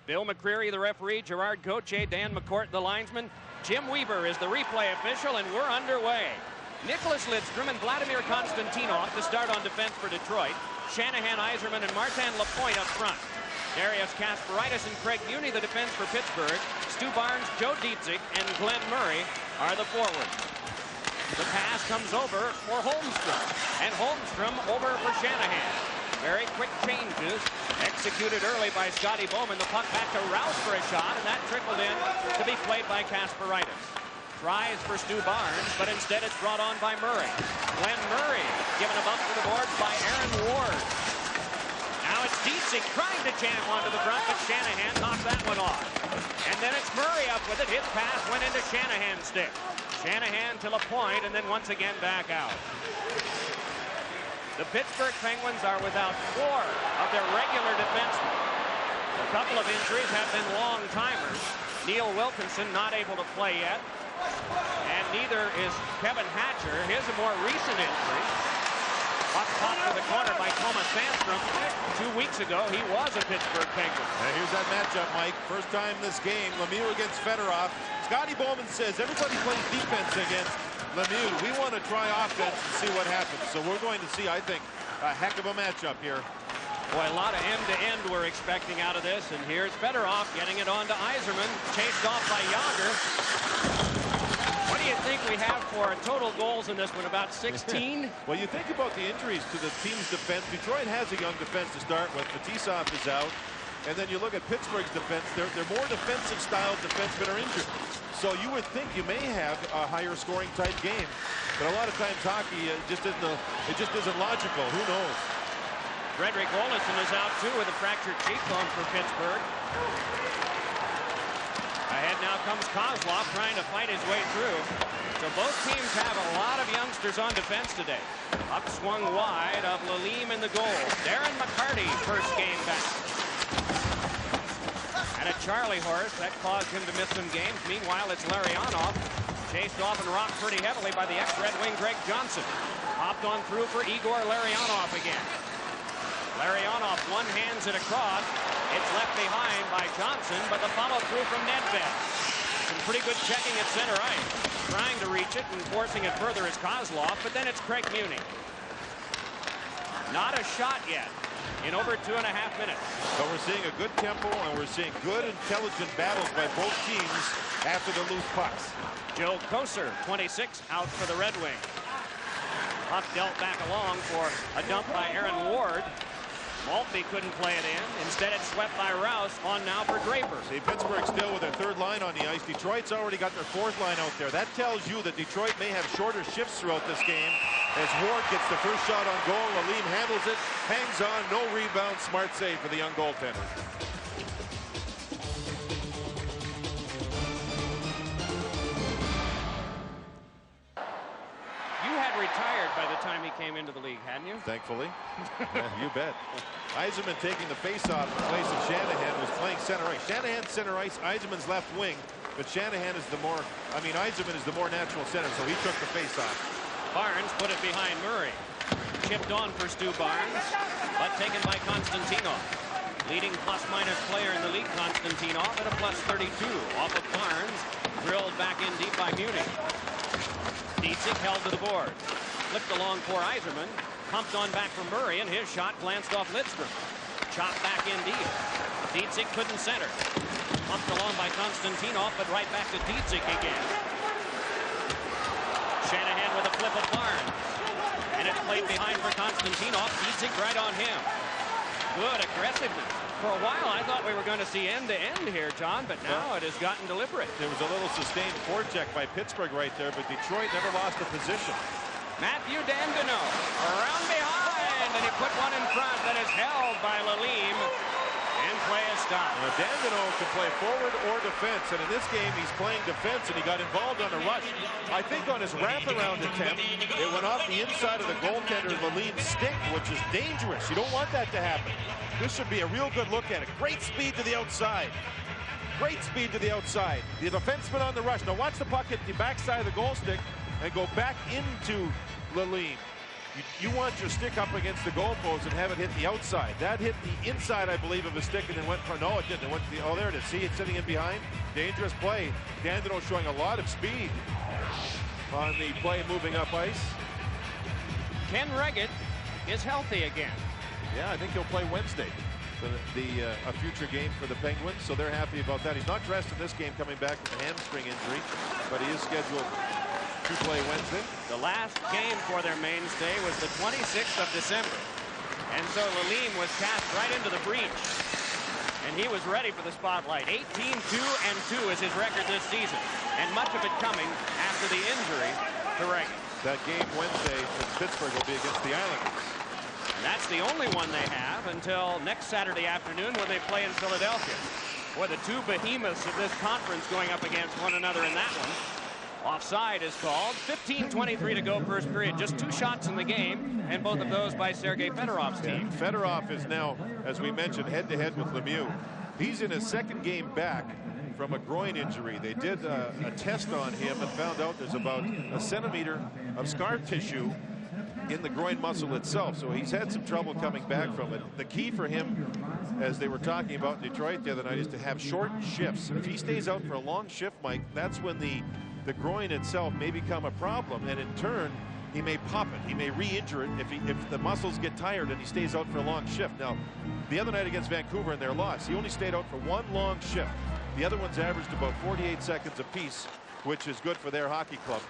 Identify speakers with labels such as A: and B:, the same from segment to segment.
A: Bill McCreary, the referee, Gerard Gauthier, Dan McCourt, the linesman. Jim Weaver is the replay official, and we're underway. Nicholas Lidstrom and Vladimir Konstantinov to start on defense for Detroit. Shanahan, Yzerman, and Martin Lapointe up front. Darius Kasparaitis and Craig Muni, the defense for Pittsburgh. Stu Barnes, Joe Dietzig, and Glenn Murray are the forwards. The pass comes over for Holmstrom, and Holmstrom over for Shanahan. Very quick changes, executed early by Scotty Bowman. The puck back to Rouse for a shot, and that trickled in to be played by Kasparaitis. Tries for Stu Barnes, but instead it's brought on by Murray. Glenn Murray given a bump to the boards by Aaron Ward. Now it's Dietzig trying to jam onto the front, but Shanahan knocked that one off. And then it's Murray up with it. His pass went into Shanahan's stick. Shanahan to Lapointe, and then once again back out. The Pittsburgh Penguins are without 4 of their regular defensemen. A couple of injuries have been long-timers. Neil Wilkinson not able to play yet. And neither is Kevin Hatcher. Here's a more recent injury. Puck popped to the corner by Thomas Sandstrom. 2 weeks ago, he was a Pittsburgh Penguin.
B: And here's that matchup, Mike. First time this game, Lemieux against Fedorov. Scotty Bowman says everybody plays defense against Lemieux. We want to try offense and see what happens. So we're going to see, I think, a heck of a matchup here.
A: Boy, a lot of end-to-end we're expecting out of this. And here's Fedorov getting it on to Yzerman. Chased off by Yager. What do you think we have for total goals in this one? About 16?
B: Well, you think about the injuries to the team's defense. Detroit has a young defense to start with. Fetisov is out. And then you look at Pittsburgh's defense. They're more defensive-style defensemen are injured. So you would think you may have a higher scoring type game. But a lot of times hockey just isn't logical. Who knows?
A: Frederick Olofsson is out, too, with a fractured cheekbone for Pittsburgh. Ahead now comes Kozlov trying to fight his way through. So both teams have a lot of youngsters on defense today. Up swung wide of Lalime in the goal. Darren McCarty, first game back. And a Charlie horse that caused him to miss some games. Meanwhile, it's Larionov. Chased off and rocked pretty heavily by the ex-Red Wing Greg Johnson. Hopped on through for Igor Larionov again. Larionov one-hands it across. It's left behind by Johnson, but the follow-through from Nedved. Some pretty good checking at center ice. Trying to reach it and forcing it further is Kozlov, but then it's Craig Muni. Not a shot yet in over 2.5 minutes.
B: But we're seeing a good tempo, and we're seeing good, intelligent battles by both teams after the loose pucks.
A: Joe Kocur, 26, out for the Red Wings. Puck dealt back along for a dump by Aaron Ward. Maltby couldn't play it in. Instead, it's swept by Rouse. On now for Draper.
B: See, Pittsburgh still with their third line on the ice. Detroit's already got their fourth line out there. That tells you that Detroit may have shorter shifts throughout this game. As Ward gets the first shot on goal, Lalime handles it, hangs on, no rebound, smart save for the young goaltender.
A: Retired by the time he came into the league, hadn't you?
B: Thankfully. Yeah, you bet. Yzerman taking the face-off in place of Shanahan, who's playing center ice. Shanahan's center ice, Yzerman's left wing, but Shanahan is Yzerman is the more natural center, so he took the face-off.
A: Barnes put it behind Murray. Chipped on for Stu Barnes, but taken by Konstantinov. Leading plus-minus player in the league, Konstantinov, at a +32. Off of Barnes, drilled back in deep by Muni. Dietzig held to the board. Flipped along for Yzerman. Pumped on back for Murray, and his shot glanced off Lidstrom. Chopped back in deep. Dietzig couldn't center. Pumped along by Konstantinov, but right back to Dietzig again. Shanahan with a flip of Barnes. And it's played behind for Konstantinov. Dietzig right on him. Good aggressiveness. For a while, I thought we were going to see end-to-end here, John, but now it has gotten deliberate.
B: There was a little sustained forecheck by Pittsburgh right there, but Detroit never lost a position.
A: Matthew Dandino around behind, and he put one in front that is held by Lalime, and play is stopped.
B: Now, Dandino can play forward or defense, and in this game, he's playing defense, and he got involved on a rush. I think on his wraparound attempt, it went off the inside of the goaltender, Lalime's stick, which is dangerous. You don't want that to happen. This should be a real good look at it. Great speed to the outside. Great speed to the outside. The defenseman on the rush. Now watch the puck hit the backside of the goal stick and go back into Lalime. You want your stick up against the goalpost and have it hit the outside. That hit the inside, I believe, of his stick and then went for, no, it didn't. It went to the, oh, there it is. See, it's sitting in behind. Dangerous play. Dandino showing a lot of speed on the play moving up ice.
A: Ken Reggett is healthy again.
B: Yeah, I think he'll play Wednesday for a future game for the Penguins, so they're happy about that. He's not dressed in this game coming back from a hamstring injury, but he is scheduled to play Wednesday.
A: The last game for their mainstay was the 26th of December. And so Lalime was cast right into the breach. And he was ready for the spotlight. 18-2-2 is his record this season. And much of it coming after the injury to Reagan.
B: That game Wednesday in Pittsburgh will be against the Islanders.
A: And that's the only one they have until next Saturday afternoon when they play in Philadelphia. Boy, the two behemoths of this conference going up against one another in that one. Offside is called. 15:23 to go first period. Just 2 shots in the game, and both of those by Sergei Fedorov's team.
B: Fedorov is now, as we mentioned, head-to-head with Lemieux. He's in his second game back from a groin injury. They did a test on him and found out there's about a centimeter of scar tissue in the groin muscle itself. So he's had some trouble coming back from it. The key for him, as they were talking about in Detroit the other night, is to have short shifts. If he stays out for a long shift, Mike, that's when the groin itself may become a problem, and in turn he may pop it. He may re-injure it if the muscles get tired and he stays out for a long shift. Now, the other night against Vancouver in their loss, he only stayed out for 1 long shift. The other ones averaged about 48 seconds apiece, which is good for their hockey club.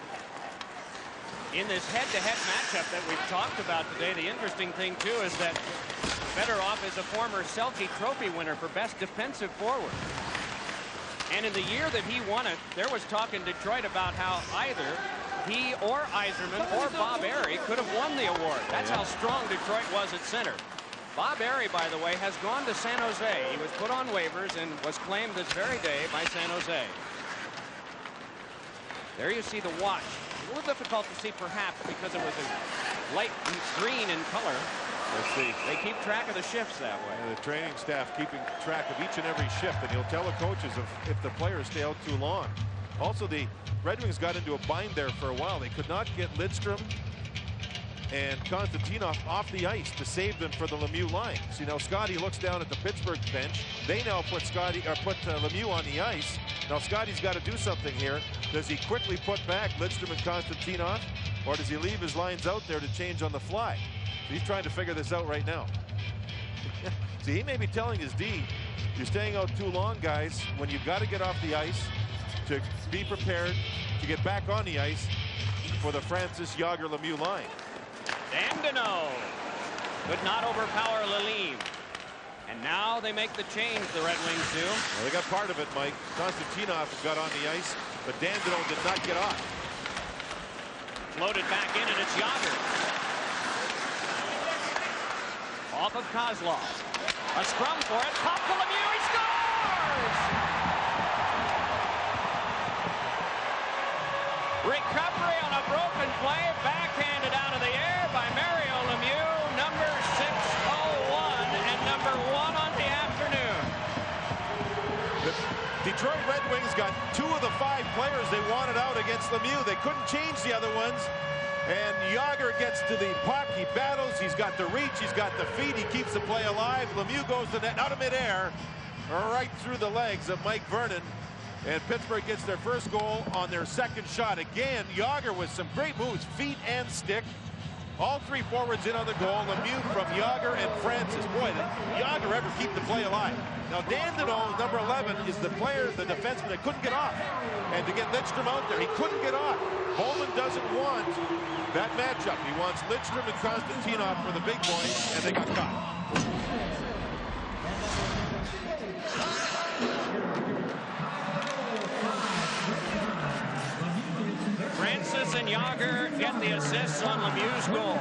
A: In this head-to-head matchup that we've talked about today, the interesting thing too is that Fedorov is a former Selke Trophy winner for best defensive forward. And in the year that he won it, there was talk in Detroit about how either he or Yzerman or Bob Airey could have won the award. That's how strong Detroit was at center. Bob Airey, by the way, has gone to San Jose. He was put on waivers and was claimed this very day by San Jose. There you see the watch. A little difficult to see perhaps because it was a light green in color.
B: Let's see.
A: They keep track of the shifts that way.
B: Yeah, the training staff keeping track of each and every shift, and he'll tell the coaches if the players stay out too long. Also, the Red Wings got into a bind there for a while. They could not get Lidstrom and Konstantinov off the ice to save them for the Lemieux line. See, now Scotty looks down at the Pittsburgh bench. They now put Lemieux on the ice. Now Scotty's got to do something here. Does he quickly put back Lidstrom and Konstantinov, or does he leave his lines out there to change on the fly? He's trying to figure this out right now. See, he may be telling his D, you're staying out too long, guys, when you've got to get off the ice to be prepared to get back on the ice for the Francis Yager-Lemieux line.
A: Dandino could not overpower Lalime. And now they make the change, the Red Wings do.
B: Well, they got part of it, Mike. Konstantinov got on the ice, but Dandino did not get off.
A: Floated back in, and it's Yager. Off of Kozlov. A scrum for it. Pop to Lemieux. He scores! Recovery on a broken play. Backhanded out of the air by Mario Lemieux. Number 601 and number 1 on the afternoon.
B: The Detroit Red Wings got 2 of the 5 players they wanted out against Lemieux. They couldn't change the other ones. And Yager gets to the puck. He battles. He's got the reach. He's got the feet. He keeps the play alive. Lemieux goes to net out of midair, right through the legs of Mike Vernon. And Pittsburgh gets their first goal on their second shot. Again, Yager with some great moves, feet and stick. All 3 forwards in on the goal. Lemieux from Yager and Francis. Boy, did Yager ever keep the play alive. Now, Dandino, number 11, is the player, the defenseman that couldn't get off. And to get Lidstrom out there, he couldn't get off. Holman doesn't want that matchup. He wants Lidstrom and Konstantinov for the big boys, and they got caught.
A: Francis and Yager get the assists on Lemieux's goal.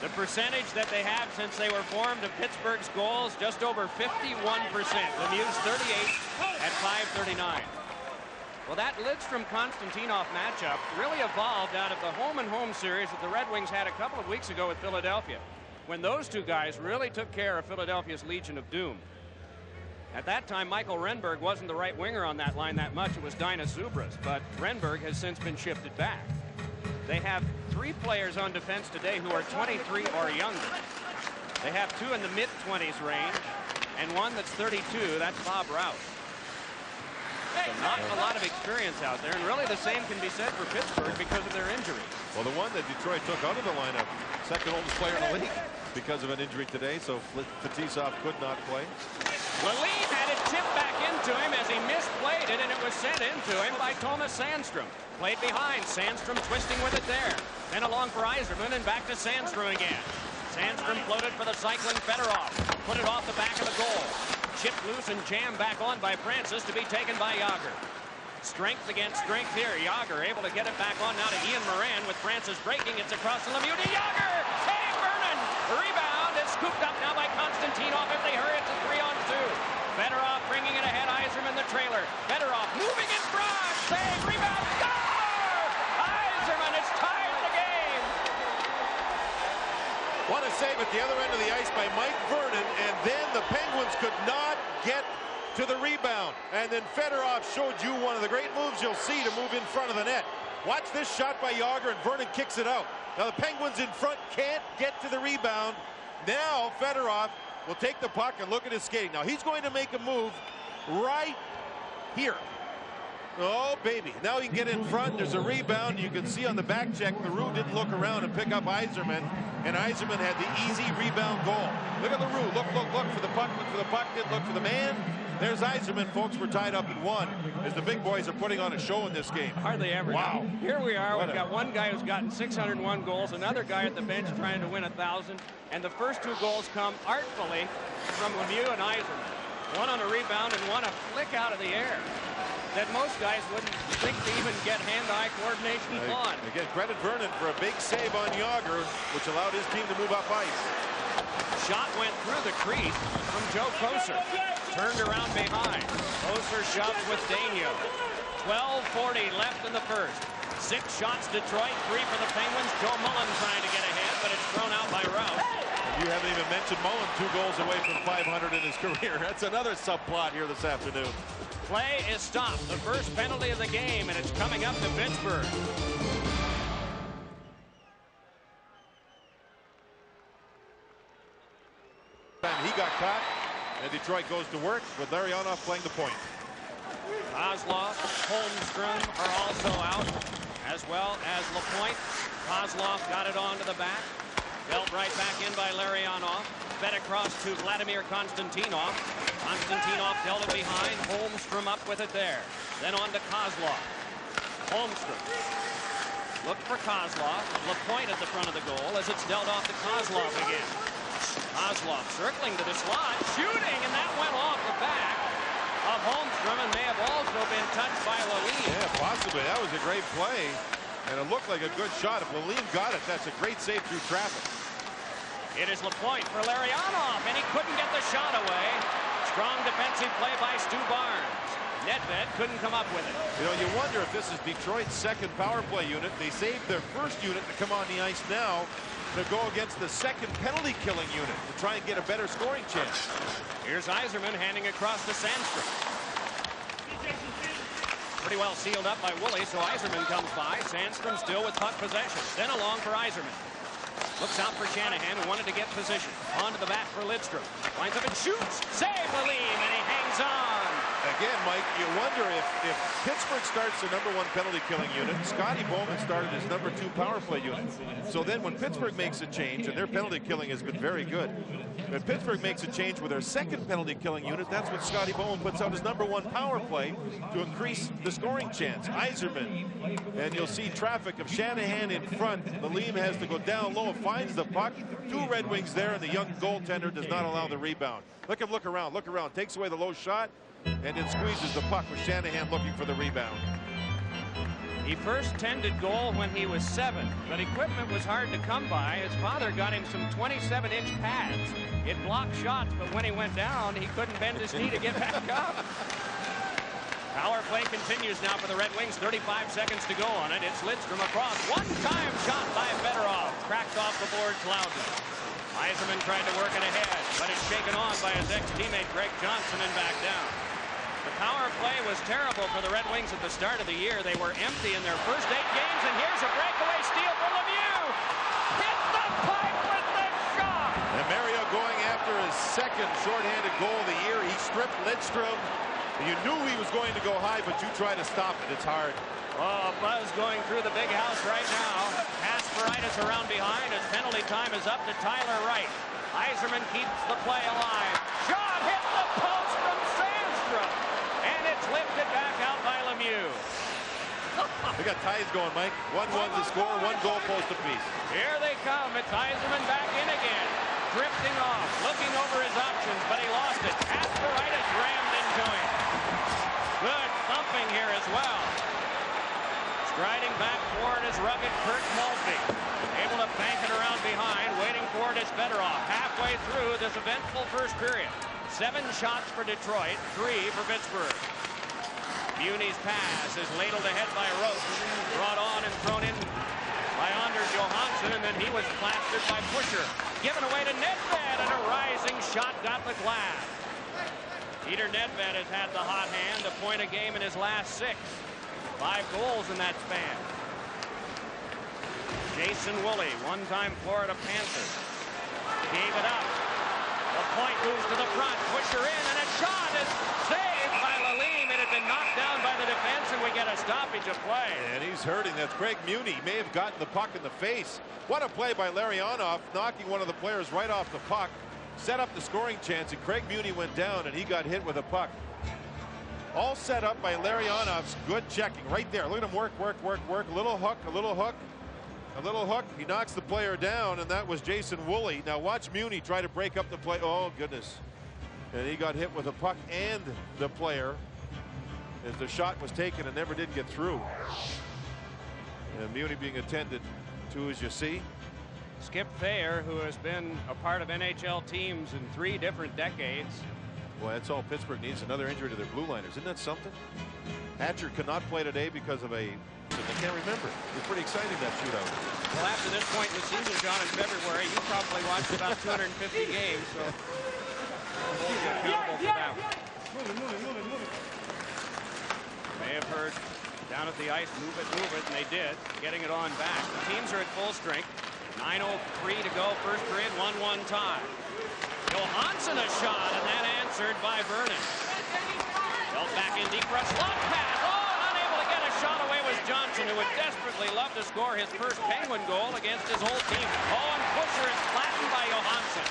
A: The percentage that they have since they were formed of Pittsburgh's goals, just over 51%. Lemieux's 38 at .539. Well, that Lidstrom-Konstantinov matchup really evolved out of the home-and-home series that the Red Wings had a couple of weeks ago with Philadelphia, when those 2 guys really took care of Philadelphia's Legion of Doom. At that time, Michael Renberg wasn't the right winger on that line that much. It was Dina Zubras, but Renberg has since been shifted back. They have 3 players on defense today who are 23 or younger. They have 2 in the mid-20s range and 1 that's 32. That's Bob Rouse. So not a lot of experience out there, and really the same can be said for Pittsburgh because of their injury.
B: Well, the one that Detroit took out of the lineup, second oldest player in the league because of an injury today, so Fetisov could not play.
A: Lalime had it tipped back into him as he misplayed it, and it was sent into him by Thomas Sandstrom. Played behind. Sandstrom twisting with it there. Then along for Yzerman, and back to Sandstrom again. Sandstrom floated for the cycling Fedorov. Put it off the back of the goal. Chipped loose and jammed back on by Francis to be taken by Yager. Strength against strength here. Yager able to get it back on now to Ian Moran with Francis breaking. It's across the Lemieux to Yager. Save Vernon. Rebound is scooped up now by Konstantinov. If they hurry, it's a 3-on-2. Fedorov bringing it ahead. Yzerman the trailer. Fedorov moving in front. Save. Rebound. Score! Yzerman has tied the game.
B: What a save at the other end of the ice by Mike Vernon, and then the Penguins could not get to the rebound. And then Fedorov showed you one of the great moves you'll see to move in front of the net. Watch this shot by Yager, and Vernon kicks it out. Now the Penguins in front can't get to the rebound. Now Fedorov will take the puck and look at his skating. Now he's going to make a move right here. Oh, baby. Now he can get in front. There's a rebound. You can see on the back check, LaRue didn't look around and pick up Yzerman, and Yzerman had the easy rebound goal. Look at LaRue. Look for the puck. Look for the puck. Didn't look for the man. There's Yzerman, folks. We're tied up at 1 as the big boys are putting on a show in this game.
A: Hardly ever.
B: Wow.
A: Here we are. We've got one guy who's gotten 601 goals, another guy at the bench trying to win 1,000, and the first 2 goals come artfully from Lemieux and Yzerman. One on a rebound and one a flick out of the air that most guys wouldn't think to even get hand-eye coordination on.
B: Again, credit Vernon for a big save on Yager, which allowed his team to move up ice.
A: Shot went through the crease from Joe Kocur. Turned around behind. Kocur shoves with Daigneault. 12:40 left in the first. 6 shots Detroit, 3 for the Penguins. Joe Mullen trying to get ahead, but it's thrown out by Rouse.
B: You haven't even mentioned Mullen, 2 goals away from 500 in his career. That's another subplot here this afternoon.
A: Play is stopped. The first penalty of the game, and it's coming up to Pittsburgh.
B: And he got caught, and Detroit goes to work with Larionov playing the point.
A: Kozlov, Holmstrom are also out, as well as Lapointe. Kozlov got it onto the back. Dealt right back in by Larionov. Fed across to Vladimir Konstantinov. Konstantinov dealt it behind. Holmstrom up with it there. Then on to Kozlov. Holmstrom. Look for Kozlov. Lapointe at the front of the goal as it's dealt off to Kozlov again. Kozlov circling to the slot, shooting, and that went off the back of Holmstrom and may have also been touched by Lalime.
B: Yeah, possibly. That was a great play, and it looked like a good shot. If Lalime got it, that's a great save through traffic.
A: It is Lapointe for Larionov, and he couldn't get the shot away. Strong defensive play by Stu Barnes. Nedved couldn't come up with it.
B: You know, you wonder if this is Detroit's second power play unit. They saved their first unit to come on the ice now to go against the second penalty killing unit to try and get a better scoring chance.
A: Here's Yzerman handing across to Sandstrom. Pretty well sealed up by Woolley, so Yzerman comes by. Sandstrom still with puck possession. Then along for Yzerman. Looks out for Shanahan, who wanted to get position. Onto the back for Lidstrom. Winds up and shoots. Save Lalime, and he hangs on.
B: Again, Mike, you wonder if Pittsburgh starts the #1 penalty killing unit, Scotty Bowman started his #2 power play unit. So then when Pittsburgh makes a change, and their penalty killing has been very good, when Pittsburgh makes a change with their second penalty killing unit, that's what Scotty Bowman puts out his #1 power play to increase the scoring chance. Yzerman, and you'll see traffic of Shanahan in front. Lalime has to go down low, finds the puck. 2 Red Wings there, and the young goaltender does not allow the rebound. Look around, takes away the low shot, and it squeezes the puck with Shanahan looking for the rebound.
A: He first tended goal when he was 7, but equipment was hard to come by. His father got him some 27-inch pads. It blocked shots, but when he went down, he couldn't bend his knee to get back up. Power play continues now for the Red Wings. 35 seconds to go on it. It's Lidstrom across. One-time shot by Fedorov. Cracked off the boards loudly. Yzerman tried to work it ahead, but it's shaken on by his ex-teammate Greg Johnson and back down. The power play was terrible for the Red Wings at the start of the year. They were empty in their first 8 games, and here's a breakaway steal for Lemieux. Hit the pipe with the shot.
B: And Mario going after his second shorthanded goal of the year. He stripped Lidstrom. You knew he was going to go high, but you try to stop it. It's hard.
A: Oh, buzz going through the big house right now. Kasparaitis around behind as penalty time is up to Tyler Wright. Yzerman keeps the play alive. Shot hit the post from Sandstrom. And it's lifted back out by Lemieux.
B: We got ties going, Mike. 1-1 to score, 1 goal post apiece.
A: Here they come. It's Yzerman back in again. Drifting off, looking over his options, but he lost it. Kasparaitis rammed into him. Good thumping here as well. Striding back toward his rugged Kurt Maltby. Able to bank it around behind, waiting for it is Fedorov. Halfway through this eventful first period. 7 shots for Detroit, 3 for Pittsburgh. Muni's pass is ladled ahead by Roach. Brought on and thrown in by Anders Johansson, and then he was plastered by Pusher. Given away to Nedved, and a rising shot got the glass. Peter Nedved has had the hot hand, a point a game in his last 6. 5 goals in that span. Jason Woolley, one-time Florida Panther, gave it up. The point moves to the front. Pusher in, and a shot is saved by Lalime. It had been knocked down by the defense, and we get a stoppage of play.
B: And he's hurting. That's Craig Muni. May have gotten the puck in the face. What a play by Larionov, knocking one of the players right off the puck. Set up the scoring chance, and Craig Muni went down, and he got hit with a puck. All set up by Larionov's good checking right there. Look at him work, work, work, work. A little hook, a little hook, a little hook. He knocks the player down, and that was Jason Woolley. Now watch Muni try to break up the play. Oh, goodness. And he got hit with a puck and the player as the shot was taken and never did get through. And Muni being attended to, as you see.
A: Skip Thayer, who has been a part of NHL teams in 3 different decades.
B: Well, that's all Pittsburgh needs, another injury to their blue liners. Isn't that something? Hatcher could not play today because of I can't remember. It was pretty exciting, that shootout.
A: Well, after this point in the season, John, in February, you probably watched about 250 games, so we'll hold you accountable for that one. May have heard down at the ice, move it, and they did, getting it on back. The teams are at full strength. 9:03 to go, first period, 1-1 tie. Johansson a shot, and that answered by Vernon. Dealt back in deep for a slot pass. Oh, and unable to get a shot away was Johnson, who would desperately love to score his first Penguin goal against his old team. Oh, and Pusher is flattened by Johansson.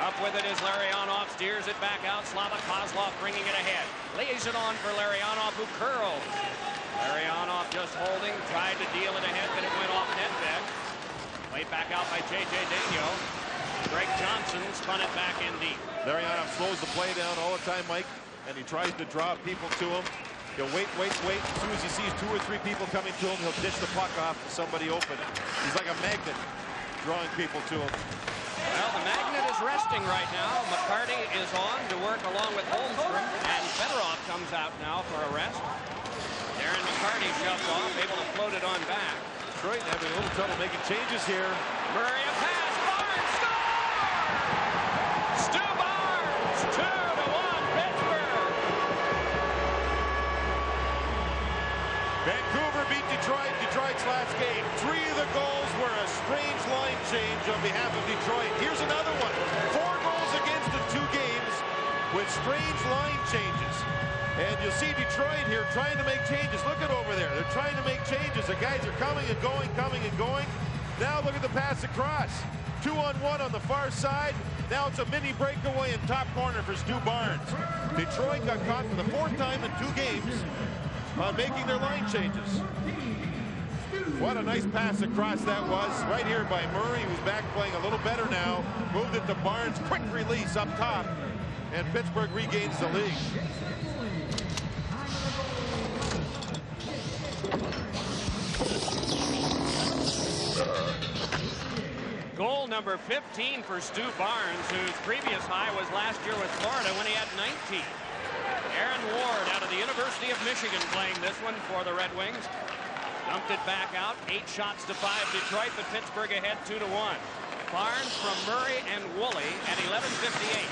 A: Up with it is Larionov, steers it back out. Slava Kozlov bringing it ahead. Lays it on for Larionov, who curls. Larionov just holding, tried to deal it ahead, but it went off Nedved. Played back out by J.J. Daigneault. Greg Johnson spun it back in deep.
B: Larionov slows the play down all the time, Mike, and he tries to draw people to him. He'll wait. As soon as he sees 2 or 3 people coming to him, he'll dish the puck off to somebody open. He's like a magnet drawing people to him.
A: Well, the magnet is resting right now. McCarty is on to work along with Holmstrom, and Fedorov comes out now for a rest. Darren McCarty shoved off, able to float it on back.
B: Detroit having a little trouble making changes here.
A: Murray a pass. Barnes scores! Stu Barnes, 2-1 Pittsburgh.
B: Vancouver beat Detroit. Detroit's last game. 3 of the goals were a strange line change on behalf of Detroit. Here's another one. 4 goals against in 2 games with strange line changes. And you see Detroit here trying to make changes. Look at over there. They're trying to make changes. The guys are coming and going, coming and going. Now look at the pass across. 2-on-1 on the far side. Now it's a mini breakaway in top corner for Stu Barnes. Detroit got caught for the 4th time in 2 games on making their line changes. What a nice pass across that was. Right here by Murray, who's back playing a little better now. Moved it to Barnes. Quick release up top. And Pittsburgh regains the lead.
A: Goal number 15 for Stu Barnes, whose previous high was last year with Florida when he had 19. Aaron Ward out of the University of Michigan playing this one for the Red Wings. Dumped it back out. 8 shots to 5 Detroit, but Pittsburgh ahead 2-1. Barnes from Murray and Woolley at 11:58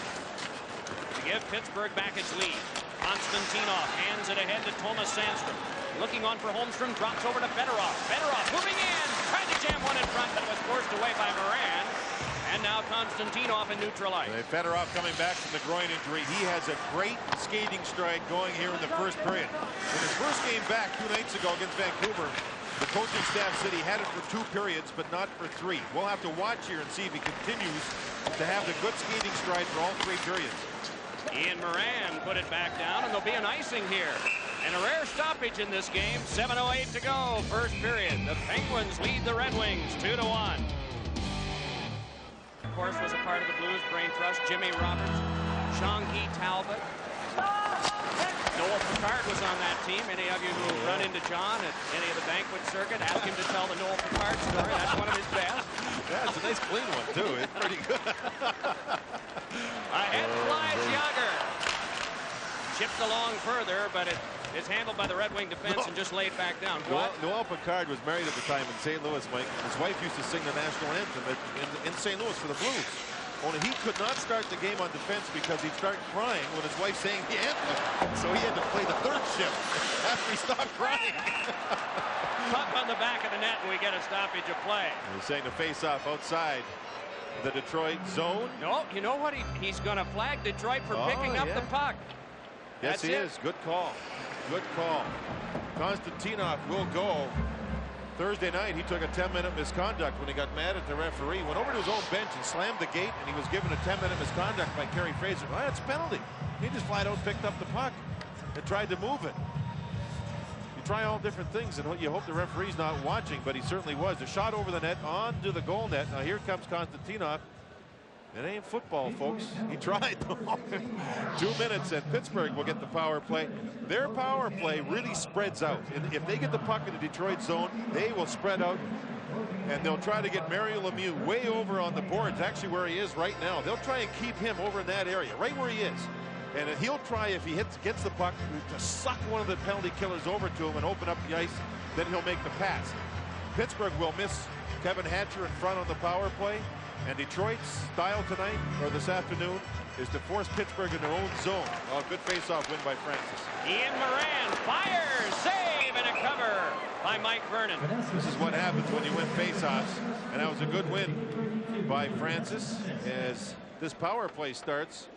A: to give Pittsburgh back its lead. Konstantinov hands it ahead to Thomas Sandstrom. Looking on for Holmstrom, drops over to Fedorov. Fedorov moving in, tried to jam one in front, but was forced away by Moran. And now Konstantinov in neutral ice.
B: Fedorov coming back from the groin injury. He has a great skating stride going here in the first period. In his first game back 2 nights ago against Vancouver, the coaching staff said he had it for 2 periods, but not for 3. We'll have to watch here and see if he continues to have the good skating stride for all 3 periods.
A: Ian Moran put it back down, and there'll be an icing here. And a rare stoppage in this game. 7:08 to go, first period. The Penguins lead the Red Wings 2-1. Of course, was a part of the Blues Brain Trust. Jimmy Roberts, Sean-Guy Talbot. Noel Picard was on that team. Any of you who run into John at any of the banquet circuit, ask him to tell the Noel Picard story. That's one of his best.
B: Yeah, it's a nice clean one, too. It's pretty good.
A: Ahead flies Yager. Chipped along further, but it is handled by the Red Wing defense and just laid back down.
B: Noel Picard was married at the time in St. Louis, Mike. His wife used to sing the national anthem in St. Louis for the Blues. Only he could not start the game on defense because he'd start crying when his wife sang the anthem. So he had to play the 3rd shift after he stopped crying.
A: Puck on the back of the net, and we get a stoppage of play.
B: He's saying the face-off outside the Detroit zone.
A: No, you know what? He's going to flag Detroit for picking up the puck.
B: Yes, he is. Good call. Good call. Konstantinov will go. Thursday night, he took a 10-minute misconduct when he got mad at the referee. Went over to his own bench and slammed the gate, and he was given a 10-minute misconduct by Kerry Fraser. Well, that's a penalty. He just flat out picked up the puck and tried to move it. You try all different things, and you hope the referee's not watching, but he certainly was. A shot over the net, onto the goal net. Now here comes Konstantinov. It ain't football, folks. He tried. 2 minutes, and Pittsburgh will get the power play. Their power play really spreads out. If they get the puck in the Detroit zone, they will spread out, and they'll try to get Mario Lemieux way over on the boards, actually where he is right now. They'll try and keep him over in that area, right where he is. And he'll try, if he gets the puck, to suck one of the penalty killers over to him and open up the ice. Then he'll make the pass. Pittsburgh will miss Kevin Hatcher in front on the power play. And Detroit's style tonight, or this afternoon, is to force Pittsburgh in their own zone. Oh, good face-off win by Francis.
A: Ian Moran fires, save, and a cover by Mike Vernon.
B: This is what happens when you win face-offs, and that was a good win by Francis as this power play starts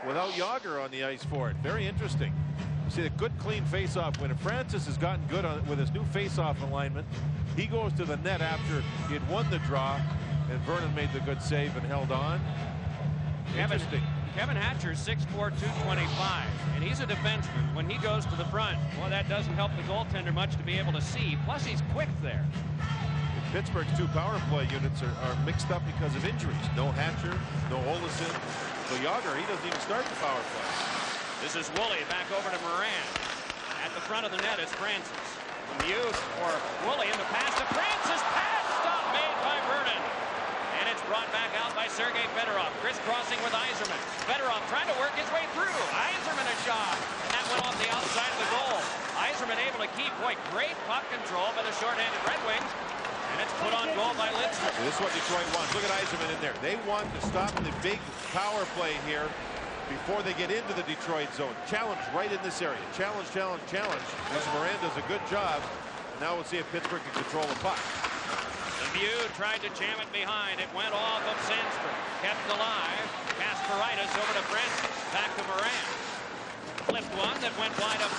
B: without Yager on the ice for it. Very interesting. You see a good, clean face-off win. Francis has gotten good on it with his new face-off alignment. He goes to the net after he had won the draw, and Vernon made the good save and held on. Interesting.
A: Kevin Hatcher, 6'4", 225, and he's a defenseman. When he goes to the front, well, that doesn't help the goaltender much to be able to see. Plus, he's quick there.
B: Pittsburgh's 2 power play units are mixed up because of injuries. No Hatcher, no Olesen. So Yager, he doesn't even start the power play.
A: This is Woolley back over to Moran. At the front of the net is Francis. Lemieux for Woolley in the pass to Francis. Pass stop made by Vernon. And it's brought back out by Sergei Fedorov. Crisscrossing with Yzerman. Fedorov trying to work his way through. Yzerman a shot. And that went off the outside of the goal. Yzerman able to keep, great puck control by the shorthanded Red Wings. And it's put on goal by Lidstrom.
B: This is what Detroit wants. Look at Yzerman in there. They want to stop the big power play here before they get into the Detroit zone. Challenge right in this area. Challenge, challenge, challenge. Moran does a good job. Now we'll see if Pittsburgh can control the puck.
A: Lemieux tried to jam it behind. It went off of Sandstrom. Kept alive. Kasparaitis over to Francis. Back to Moran. Flipped one that went wide of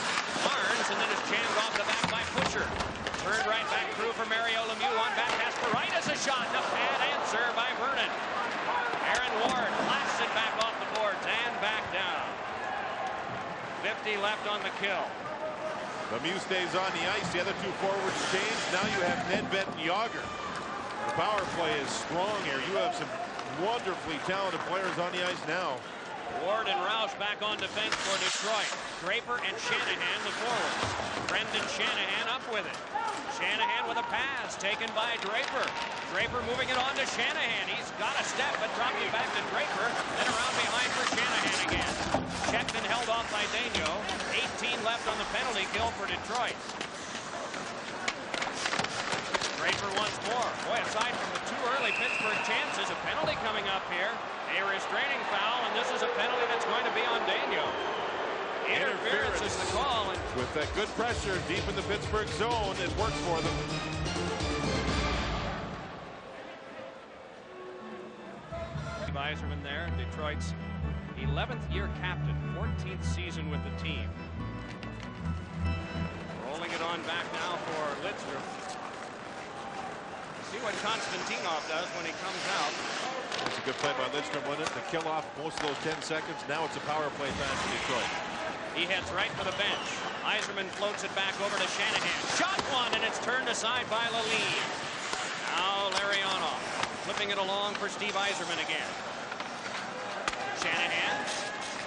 A: Barnes, and then is jammed off the back by Pusher. Turned right back through for Mario Lemieux. On back. Kasparaitis a shot. A bad answer by Vernon. Aaron Ward blasts it back off the boards and back down. 50 left on the kill.
B: Lemieux stays on the ice. The other 2 forwards change. Now you have Nedved and Yager. The power play is strong here. You have some wonderfully talented players on the ice now.
A: Ward and Roush back on defense for Detroit. Draper and Shanahan the forwards. Brendan Shanahan up with it. Shanahan with a pass taken by Draper. Draper moving it on to Shanahan. He's got a step but dropped it back to Draper. Then around behind for Shanahan again. Checked and held off by Daigneault. 18 left on the penalty kill for Detroit. Draper once more. Boy, aside from the 2 early Pittsburgh chances, a penalty coming up here. A restraining foul, and this is a penalty that's going to be on Daigneault. Interference is the call. And
B: with that good pressure deep in the Pittsburgh zone, it worked for them.
A: Steve Yzerman there, Detroit's 11th year captain, 14th season with the team. Rolling it on back now for Lidstrom. See what Konstantinov does when he comes out.
B: That's a good play by Lidstrom, wasn't it? To kill off most of those 10 seconds. Now it's a power play time for Detroit.
A: He heads right for the bench. Yzerman floats it back over to Shanahan. Shot one, and it's turned aside by Lalime. Now Larionov flipping it along for Steve Yzerman again. Shanahan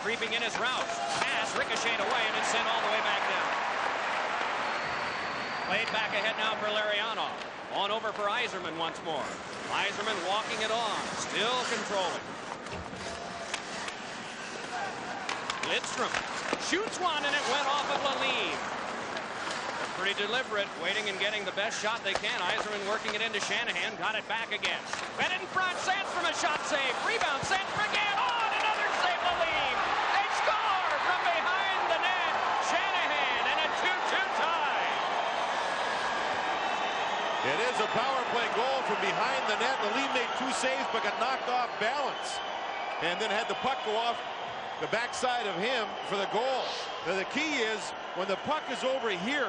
A: creeping in his route. Pass ricocheted away, and it's sent all the way back down. Played back ahead now for Larionov. On over for Yzerman once more. Yzerman walking it on, still controlling. Lidstrom shoots one, and it went off of Lalime. They're pretty deliberate, waiting and getting the best shot they can. Yzerman working it into Shanahan, got it back again. Fed in front, Sandstrom a shot save. Rebound, Sandstrom again. Oh, and another save, Lalime. They score from behind the net. Shanahan, and a 2-2 tie.
B: It is a power play goal from behind the net. Lalime made 2 saves but got knocked off balance. And then had the puck go off the backside of him for the goal. Now the key is when the puck is over here,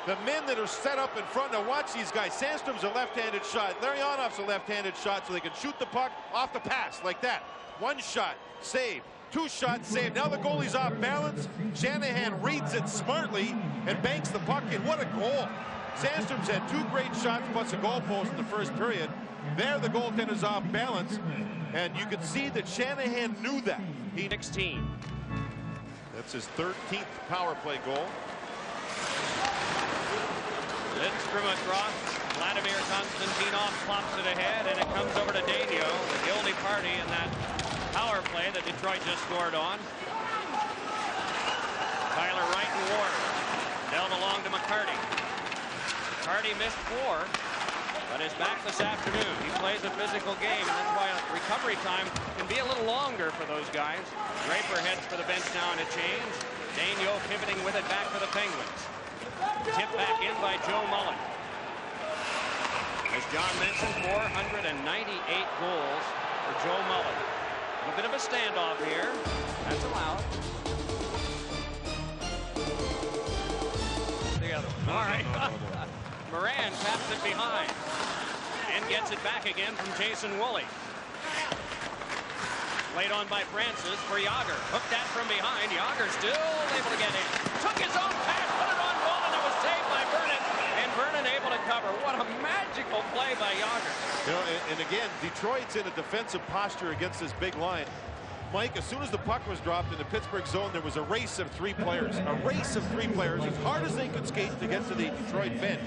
B: the men that are set up in front, now watch these guys. Sandstrom's a left-handed shot. Larionov's a left-handed shot, so they can shoot the puck off the pass like that. 1 shot, save. 2 shots, save. Now the goalie's off balance. Shanahan reads it smartly and banks the puck in. What a goal. Sandstrom's had 2 great shots plus a goal post in the first period. There the goaltender's off balance, and you can see that Shanahan knew that.
A: He 16.
B: That's his 13th power play goal.
A: Lidstrom across. Vladimir Konstantinov plops it ahead, and it comes over to Daigneault, the guilty party in that power play that Detroit just scored on. Tyler Wright and Ward dealt along to McCarty. McCarty missed 4, but is back this afternoon. He plays a physical game, and that's why recovery time can be a little longer for those guys. Draper heads for the bench now in a change. Daigneault pivoting with it back for the Penguins. Tipped back in by Joe Mullen. As John mentioned, 498 goals for Joe Mullen. A bit of a standoff here. That's allowed. The other one. All right. Moran taps it behind and gets it back again from Jason Woolley. Played on by Francis for Yager. Hooked that from behind. Yager still able to get in. Took his own pass, put it on goal, and it was saved by Vernon. And Vernon able to cover. What a magical play by Yager.
B: You know, and again, Detroit's in a defensive posture against this big line. Mike, as soon as the puck was dropped in the Pittsburgh zone, there was a race of 3 players. A race of 3 players, as hard as they could skate to get to the Detroit bench,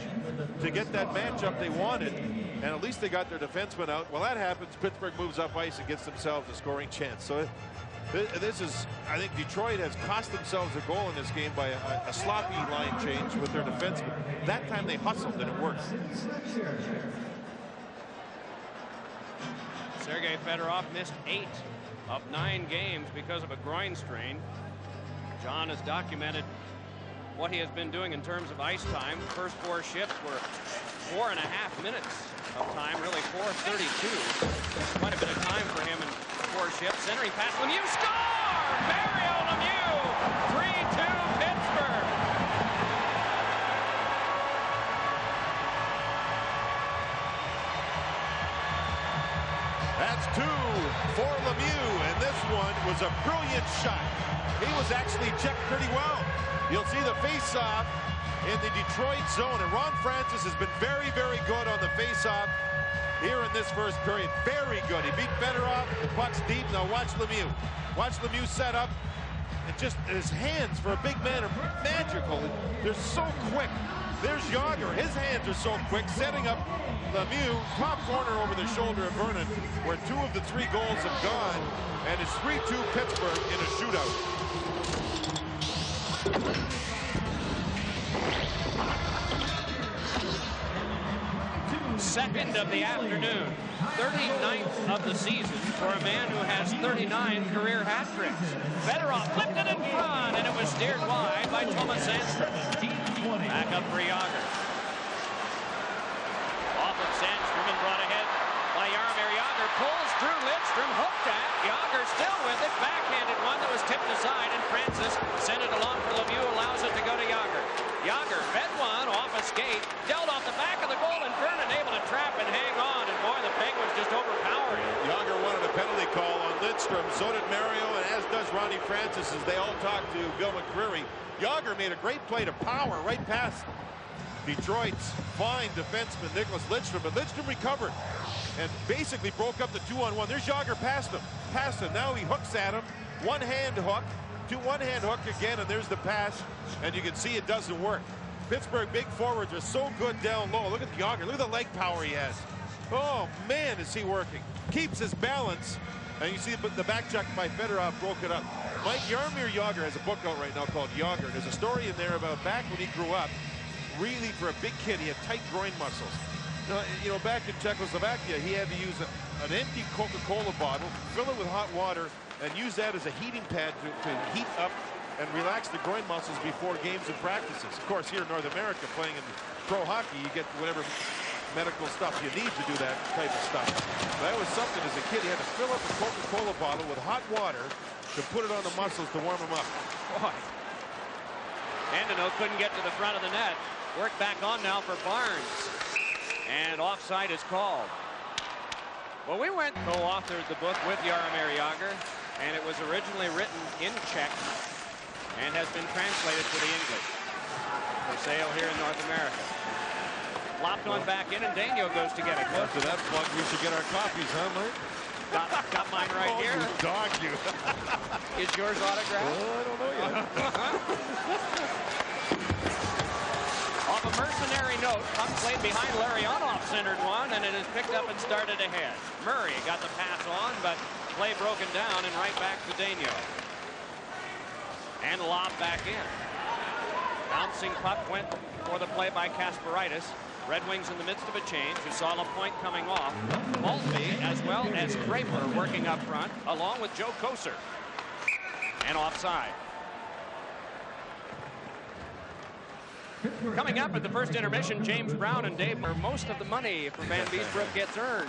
B: to get that matchup they wanted. And at least they got their defenseman out. Well, that happens. Pittsburgh moves up ice and gets themselves a scoring chance. So this is, I think Detroit has cost themselves a goal in this game by a sloppy line change with their defenseman. That time they hustled and it worked.
A: Sergei Fedorov missed 8 of 9 games because of a groin strain. John has documented what he has been doing in terms of ice time. The first 4 shifts were 4.5 minutes of time, really 4:32. Quite a bit of time for him in 4 shifts. Centering pass, Lemieux score! Mario Lemieux, 3-2 Pittsburgh.
B: That's 2 for Lemieux, and this one was a brilliant shot. He was actually checked pretty well. You'll see the face-off in the Detroit zone, and Ron Francis has been very, very good on the face-off here in this first period. Very good. He beat Fedorov. The puck's deep. Now watch Lemieux. Watch Lemieux set up, and just his hands for a big man are magical. They're so quick. There's Yager. His hands are so quick, setting up Lemieux, top corner over the shoulder of Vernon, where 2 of the 3 goals have gone, and it's 3-2 Pittsburgh in a shootout.
A: 32nd of the afternoon, 39th of the season for a man who has 39 career hat tricks. Fedorov flipped it in front, and it was steered wide by Thomas Sandstrom. Back up for Jágr. Off of Sandstrom and brought ahead by Jaromir Jágr. Pulls Drew Lidstrom, hooked at. Jágr still with it. Backhanded one that was tipped aside, and Francis sent it along for Lemieux, allows it to go to Jágr. Jágr fed one off a skate, dealt off the back of the goal, and Vernon able to trap and hang on. And boy, the Penguins just overpowered him.
B: Jágr wanted a penalty call on Lidstrom. So did Mario, and as does Ronnie Francis as they all talk to Bill McCreary. Jágr made a great play to power right past Detroit's fine defenseman Nicholas Lidstrom, but Lidstrom recovered and basically broke up the 2-on-1. There's Jágr past him. Now he hooks at him. One-hand hook. One-hand hook again, and there's the pass, and you can see it doesn't work. Pittsburgh big forwards are so good down low. Look at Jágr. Look at the leg power he has. Oh, man, is he working. Keeps his balance, and you see the back check by Fedorov broke it up. Mike, Jaromir Jágr has a book out right now called Jágr. There's a story in there about back when he grew up. Really, for a big kid, he had tight groin muscles. You know, back in Czechoslovakia, he had to use an empty Coca-Cola bottle, fill it with hot water, and use that as a heating pad to heat up and relax the groin muscles before games and practices. Of course, here in North America, playing in pro hockey, you get whatever medical stuff you need to do that type of stuff. That was something as a kid. He had to fill up a Coca-Cola bottle with hot water to put it on the muscles to warm them up.
A: Boy. Andino couldn't get to the front of the net. Work back on now for Barnes. And offside is called. Well, we co-authored the book with Jaromir Jágr, and it was originally written in Czech and has been translated to the English for sale here in North America. Flopped one back in, and Daniel goes to get it.
B: After that plug, we should get our copies, huh, Mike?
A: Got mine right here.
B: You dog, you.
A: Is yours autographed?
B: Well, I don't know yet.
A: Off a mercenary note, puck played behind Larionov, centered one, and it is picked up and started ahead. Murray got the pass on, but play broken down and right back to Daniel. And lob back in. Bouncing puck went for the play by Kasparaitis. Red Wings in the midst of a change. You saw LaPointe coming off. Maltby as well as Draper working up front, along with Joe Kocur. And offside. Coming up at the first intermission, James Brown and Dave, where most of the money from Van Beesbrook gets earned.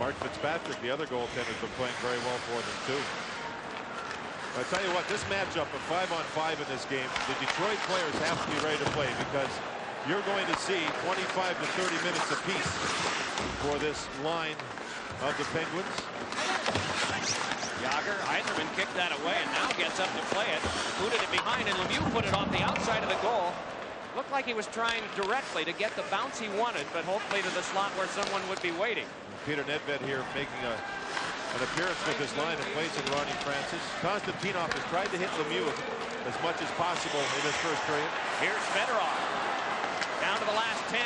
B: Mark Fitzpatrick, the other goaltender, has been playing very well for them, too. I tell you what, this matchup of 5-on-5 in this game, the Detroit players have to be ready to play, because you're going to see 25 to 30 minutes apiece for this line of the Penguins.
A: Jágr, Yzerman kicked that away and now gets up to play it. Booted it behind, and Lemieux put it off the outside of the goal. Looked like he was trying directly to get the bounce he wanted, but hopefully to the slot where someone would be waiting.
B: Peter Nedved here making an appearance with this line and plays in Ronnie Francis. Konstantinov has tried to hit Lemieux as much as possible in this first period.
A: Here's Fedorov. Down to the last 10.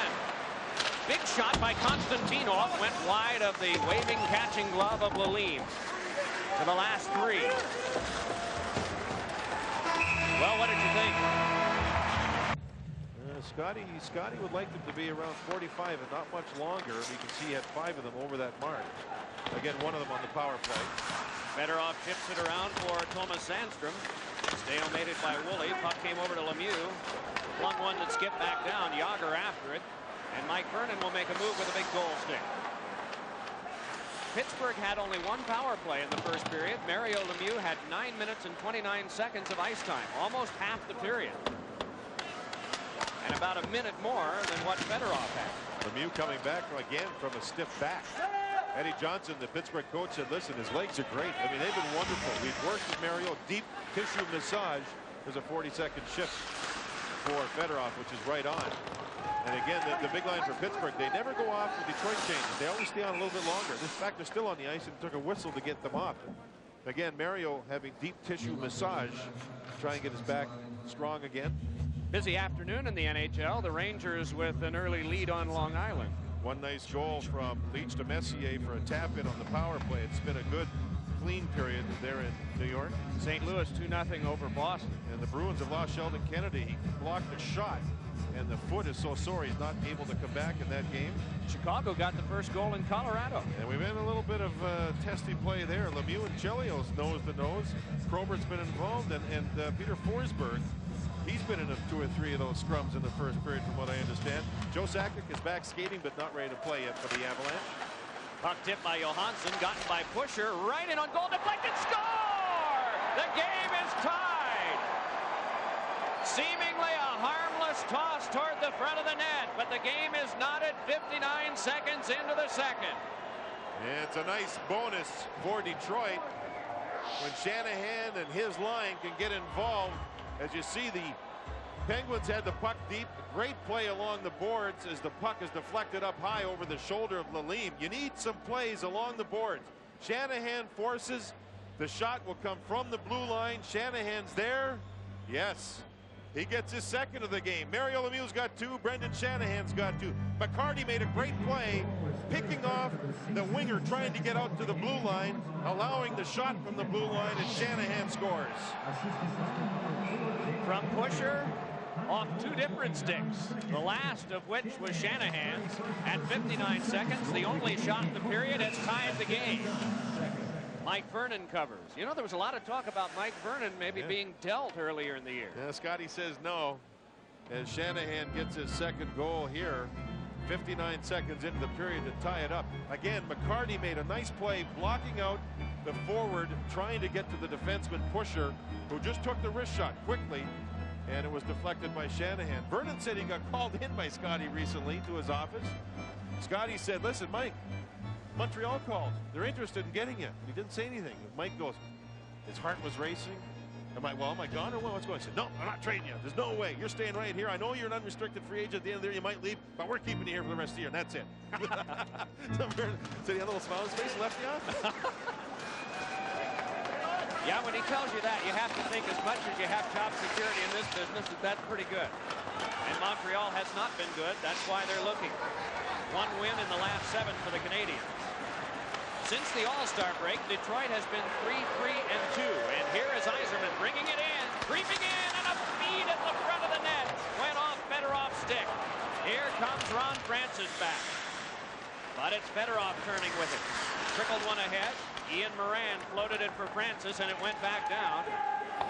A: Big shot by Konstantinov. Went wide of the waving catching glove of Lalime. To the last 3. Well, what did you think?
B: Scotty would like them to be around 45 and not much longer. You can see he had 5 of them over that mark. Again, one of them on the power play.
A: Fedorov chips it around for Thomas Sandstrom. Stalemated by Woolley. Puck came over to Lemieux. Flung one that skipped back down. Jágr after it. And Mike Vernon will make a move with a big goal stick. Pittsburgh had only 1 power play in the first period. Mario Lemieux had 9 minutes and 29 seconds of ice time. Almost half the period. And about a minute more than what Fedorov had.
B: Lemieux coming back again from a stiff back. Eddie Johnson, the Pittsburgh coach, said, listen, his legs are great. I mean, they've been wonderful. We've worked with Mario. Deep tissue massage. There's a 40-second shift for Fedorov, which is right on. And again, the big line for Pittsburgh, they never go off with Detroit changes. They always stay on a little bit longer. In fact, they're still on the ice and took a whistle to get them off. Again, Mario having deep tissue massage, try and get his back strong again.
A: Busy afternoon in the NHL. The Rangers with an early lead on Long Island.
B: One nice goal from Leach to Messier for a tap-in on the power play. It's been a good, clean period there in New York.
A: St. Louis 2-0 over Boston.
B: And the Bruins have lost Sheldon Kennedy. He blocked a shot and the foot is so sore he's not able to come back in that game.
A: Chicago got the first goal in Colorado.
B: And we've had a little bit of testy play there. Lemieux and Chelios nose to nose. Probert's been involved, and Peter Forsberg, he's been in 2 or 3 of those scrums in the first period from what I understand. Joe Sakic is back skating but not ready to play yet for the Avalanche.
A: Puck tipped by Johansson, gotten by Pusher, right in on goal, deflected, score! The game is tied! Seemingly a harmless toss toward the front of the net, but the game is knotted 59 seconds into the second.
B: And it's a nice bonus for Detroit when Shanahan and his line can get involved. As you see, the Penguins had the puck deep. Great play along the boards as the puck is deflected up high over the shoulder of Lalime. You need some plays along the boards. Shanahan forces. The shot will come from the blue line. Shanahan's there. Yes. He gets his second of the game. Mario Lemieux's got 2. Brendan Shanahan's got 2. McCarty made a great play, picking off the winger trying to get out to the blue line, allowing the shot from the blue line, and Shanahan scores.
A: From Pusher, off 2 different sticks, the last of which was Shanahan's. At 59 seconds, the only shot in the period has tied the game. Mike Vernon covers. You know, there was a lot of talk about Mike Vernon maybe being dealt earlier in the year.
B: Yeah, Scotty says no, as Shanahan gets his second goal here. 59 seconds into the period to tie it up. Again, McCarty made a nice play blocking out the forward, trying to get to the defenseman Pusher, who just took the wrist shot quickly, and it was deflected by Shanahan. Vernon said he got called in by Scotty recently to his office. Scotty said, listen, Mike, Montreal called. They're interested in getting you. He didn't say anything. Mike goes, his heart was racing. Am I gone or what? What's going on? I said, no, I'm not trading you. There's no way. You're staying right here. I know you're an unrestricted free agent. At the end of the year, you might leave, but we're keeping you here for the rest of the year, and that's it. So he had a little smile on his face and left the office.
A: Yeah, when he tells you that, you have to think as much as you have job security in this business, that's pretty good. And Montreal has not been good. That's why they're looking. 1 win in the last 7 for the Canadiens. Since the All-Star break, Detroit has been 3-3-2. And here is Yzerman bringing it in, creeping in, and a feed at the front of the net. Went off Fedorov stick. Here comes Ron Francis back. But it's Fedorov turning with it. Trickled one ahead. Ian Moran floated it for Francis, and it went back down.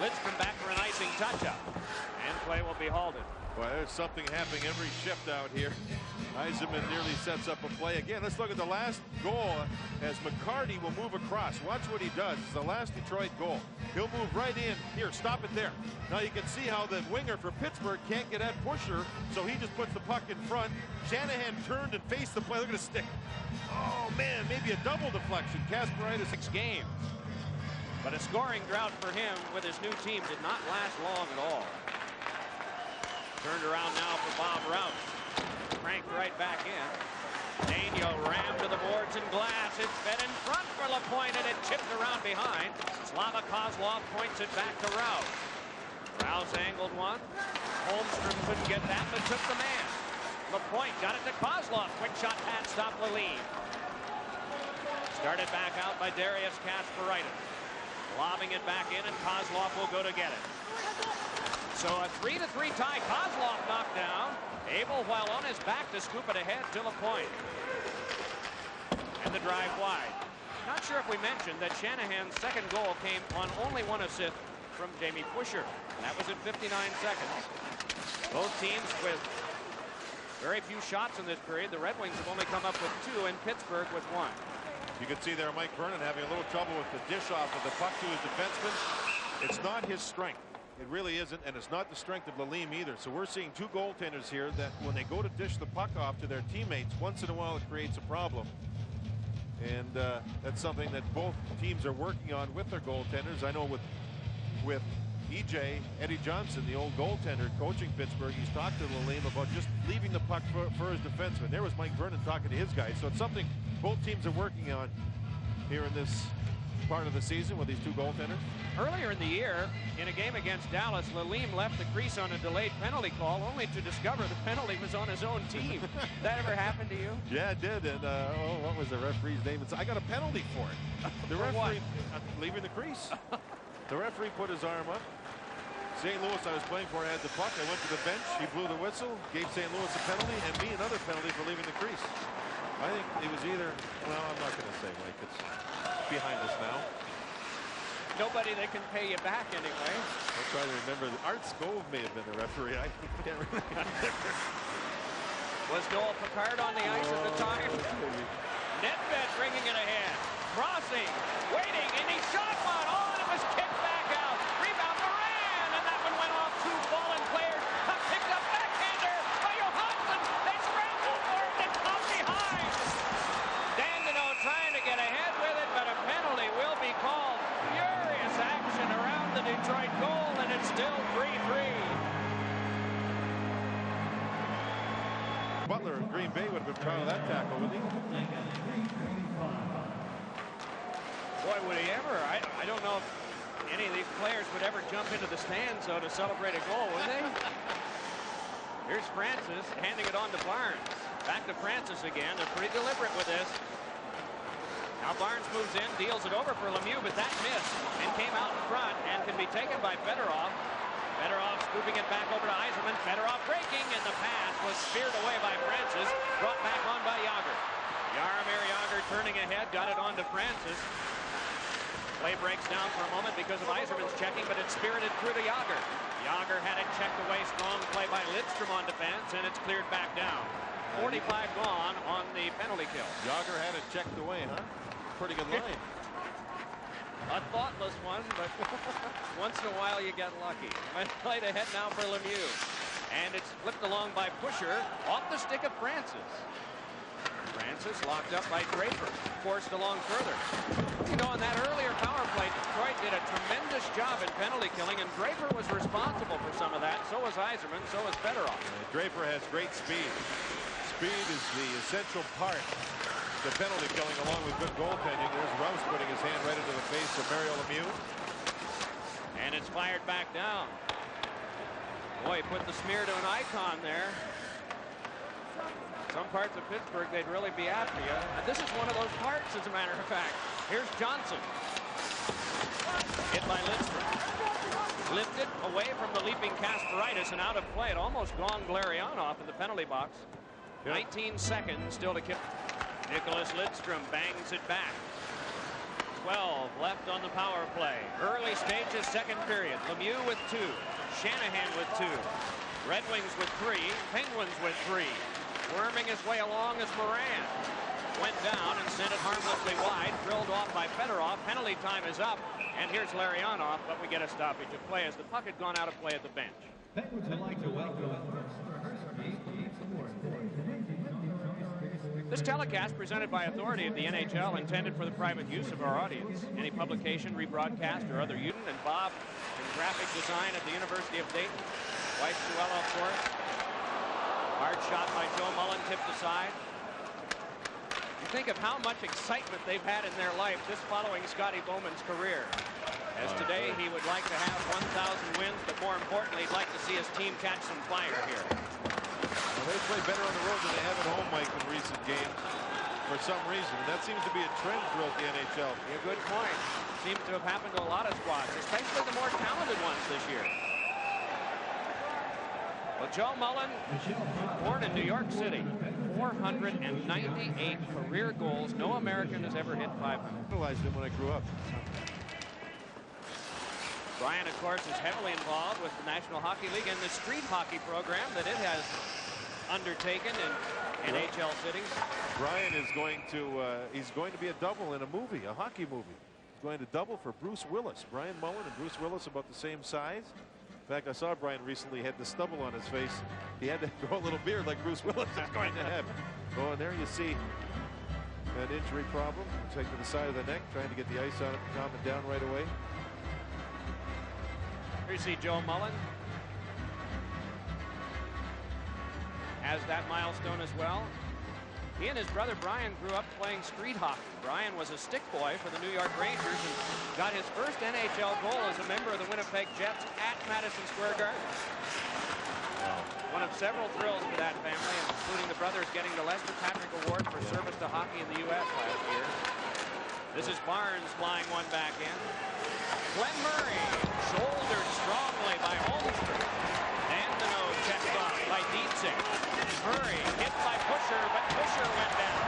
A: Lidstrom back for an icing touch-up. And play will be halted.
B: Boy, there's something happening every shift out here. Yzerman nearly sets up a play. Again, let's look at the last goal as McCarty will move across. Watch what he does. It's the last Detroit goal. He'll move right in. Here, stop it there. Now you can see how the winger for Pittsburgh can't get at Pusher, so he just puts the puck in front. Shanahan turned and faced the play. Look at his stick. Oh, man, maybe a double deflection. Kasparaitis
A: 6 games. But a scoring drought for him with his new team did not last long at all. Turned around now for Bob Rout. Cranked right back in. Daniel rammed to the boards and glass. It's fed in front for LaPointe, and it chipped around behind. Slava Kozlov points it back to Rout. Rouse angled one. Holmstrom couldn't get that, but took the man. LaPointe got it to Kozlov. Quick shot pad stop Lalime. Started back out by Darius Kasparaitis. Lobbing it back in, and Kozlov will go to get it. So a 3-3 tie. Kozlov knocked down. Able, while on his back, to scoop it ahead to LaPointe. And the drive wide. Not sure if we mentioned that Shanahan's second goal came on only 1 assist from Jamie Pusher. And that was at 59 seconds. Both teams with very few shots in this period. The Red Wings have only come up with 2, and Pittsburgh with 1.
B: You can see there Mike Vernon having a little trouble with the dish off of the puck to his defenseman. It's not his strength. It really isn't, and it's not the strength of Lalime either. So we're seeing 2 goaltenders here that when they go to dish the puck off to their teammates, once in a while it creates a problem. And that's something that both teams are working on with their goaltenders. I know with EJ, Eddie Johnson, the old goaltender coaching Pittsburgh, he's talked to Lalime about just leaving the puck for his defenseman. There was Mike Vernon talking to his guys. So it's something both teams are working on here in this part of the season with these 2 goaltenders.
A: Earlier in the year, in a game against Dallas, Lalime left the crease on a delayed penalty call, only to discover the penalty was on his own team. That ever happened to you?
B: Yeah, it did. And what was the referee's name? I got a penalty for it. The referee leaving the crease. The referee put his arm up, St. Louis I was playing for had the puck. I went to the bench. He blew the whistle, gave St. Louis a penalty, and me another penalty for leaving the crease. I think it was either, well, I'm not going to say, Mike. It's behind us now.
A: Nobody that can pay you back anyway.
B: I'm trying to remember. Art Scove may have been the referee. I can't really remember.
A: Was Noel Picard on the ice at the time? Nedved bringing it ahead. Crossing, waiting, and he shot one. Oh, and it was kicked back out. Rebound Moran, and that one went off two fallen players. Puck picked up backhander by Johansson. They scrambled for it and come behind. Dandino trying to get ahead with it, but a penalty will be called. Furious action around the Detroit goal, and it's still 3-3.
B: Butler of Green Bay would have been proud of that tackle, wouldn't he?
A: Boy, would he ever. I don't know if any of these players would ever jump into the stands, though, to celebrate a goal, would they? Here's Francis handing it on to Barnes. Back to Francis again. They're pretty deliberate with this. Now Barnes moves in, deals it over for Lemieux, but that missed and came out in front and can be taken by Fedorov. Fedorov scooping it back over to Yzerman. Fedorov breaking, and the pass was speared away by Francis. Brought back on by Jágr. Jaromir Jágr turning ahead, got it on to Francis. Play breaks down for a moment because of Yzerman's checking, but it's spirited through to Jágr. Jágr had it checked away. Strong play by Lidstrom on defense, and it's cleared back down. 45 gone on the penalty kill.
B: Jágr had it checked away, huh? Pretty good line.
A: A thoughtless one, but once in a while you get lucky. Played ahead now for Lemieux. And it's flipped along by Pusher, off the stick of Francis. Francis locked up by Draper, forced along further. You know, in that earlier power play, Detroit did a tremendous job in penalty killing, and Draper was responsible for some of that. So was Yzerman, so was Fedorov.
B: Draper has great speed. Speed is the essential part of the penalty killing, along with good goaltending. There's Rouse putting his hand right into the face of Mario Lemieux.
A: And it's fired back down. Boy, put the smear to an icon there. Some parts of Pittsburgh, they'd really be after you. And this is one of those parts, as a matter of fact. Here's Johnson. Hit by Lidstrom. Lifted away from the leaping Kasparaitis and out of play. It almost gone Glarionov in the penalty box. Yep. 19 seconds still to kill. Nicholas Lidstrom bangs it back. 12 left on the power play. Early stages, second period. Lemieux with 2. Shanahan with 2. Red Wings with 3. Penguins with 3. Worming his way along as Moran went down and sent it harmlessly wide. Drilled off by Fedorov. Penalty time is up. And here's Larionov, but we get a stoppage of play as the puck had gone out of play at the bench.
C: Penguins would like to welcome.
A: This telecast presented by authority of the NHL, intended for the private use of our audience. Any publication, rebroadcast, or other use. And Bob in graphic design at the University of Dayton. Weiss Duello, of course. Hard shot by Joe Mullen, tipped aside. You think of how much excitement they've had in their life just following Scotty Bowman's career. As today, he would like to have 1,000 wins, but more importantly, he'd like to see his team catch some fire here.
B: Well, they play better on the road than they have at home, Mike, in recent games for some reason. And that seems to be a trend throughout the NHL.
A: Yeah, good point. Seems to have happened to a lot of squads, especially the more talented ones this year. Well, Joe Mullen, born in New York City, 498 career goals. No American has ever hit 500.
B: I realized him when I grew up.
A: Brian, of course, is heavily involved with the National Hockey League and the street hockey program that it has undertaken in NHL cities.
B: Brian is going to he's going to be a double in a movie, a hockey movie. He's going to double for Bruce Willis. Brian Mullen and Bruce Willis about the same size. In fact, I saw Brian recently had the stubble on his face. He had to grow a little beard like Bruce Willis is going to have. Oh, and there you see an injury problem. Take to the side of the neck, trying to get the ice on it, calming down right away.
A: Here you see Joe Mullen has that milestone as well. He and his brother Brian grew up playing street hockey. Brian was a stick boy for the New York Rangers and got his first NHL goal as a member of the Winnipeg Jets at Madison Square Garden. One of several thrills for that family, including the brothers getting the Lester Patrick Award for service to hockey in the U.S. last year. This is Barnes flying one back in. Glenn Murray, shouldered strongly by Holmstrom. Dandino checked off by Dietzig. Murray hit by Pusher, but Pusher went down.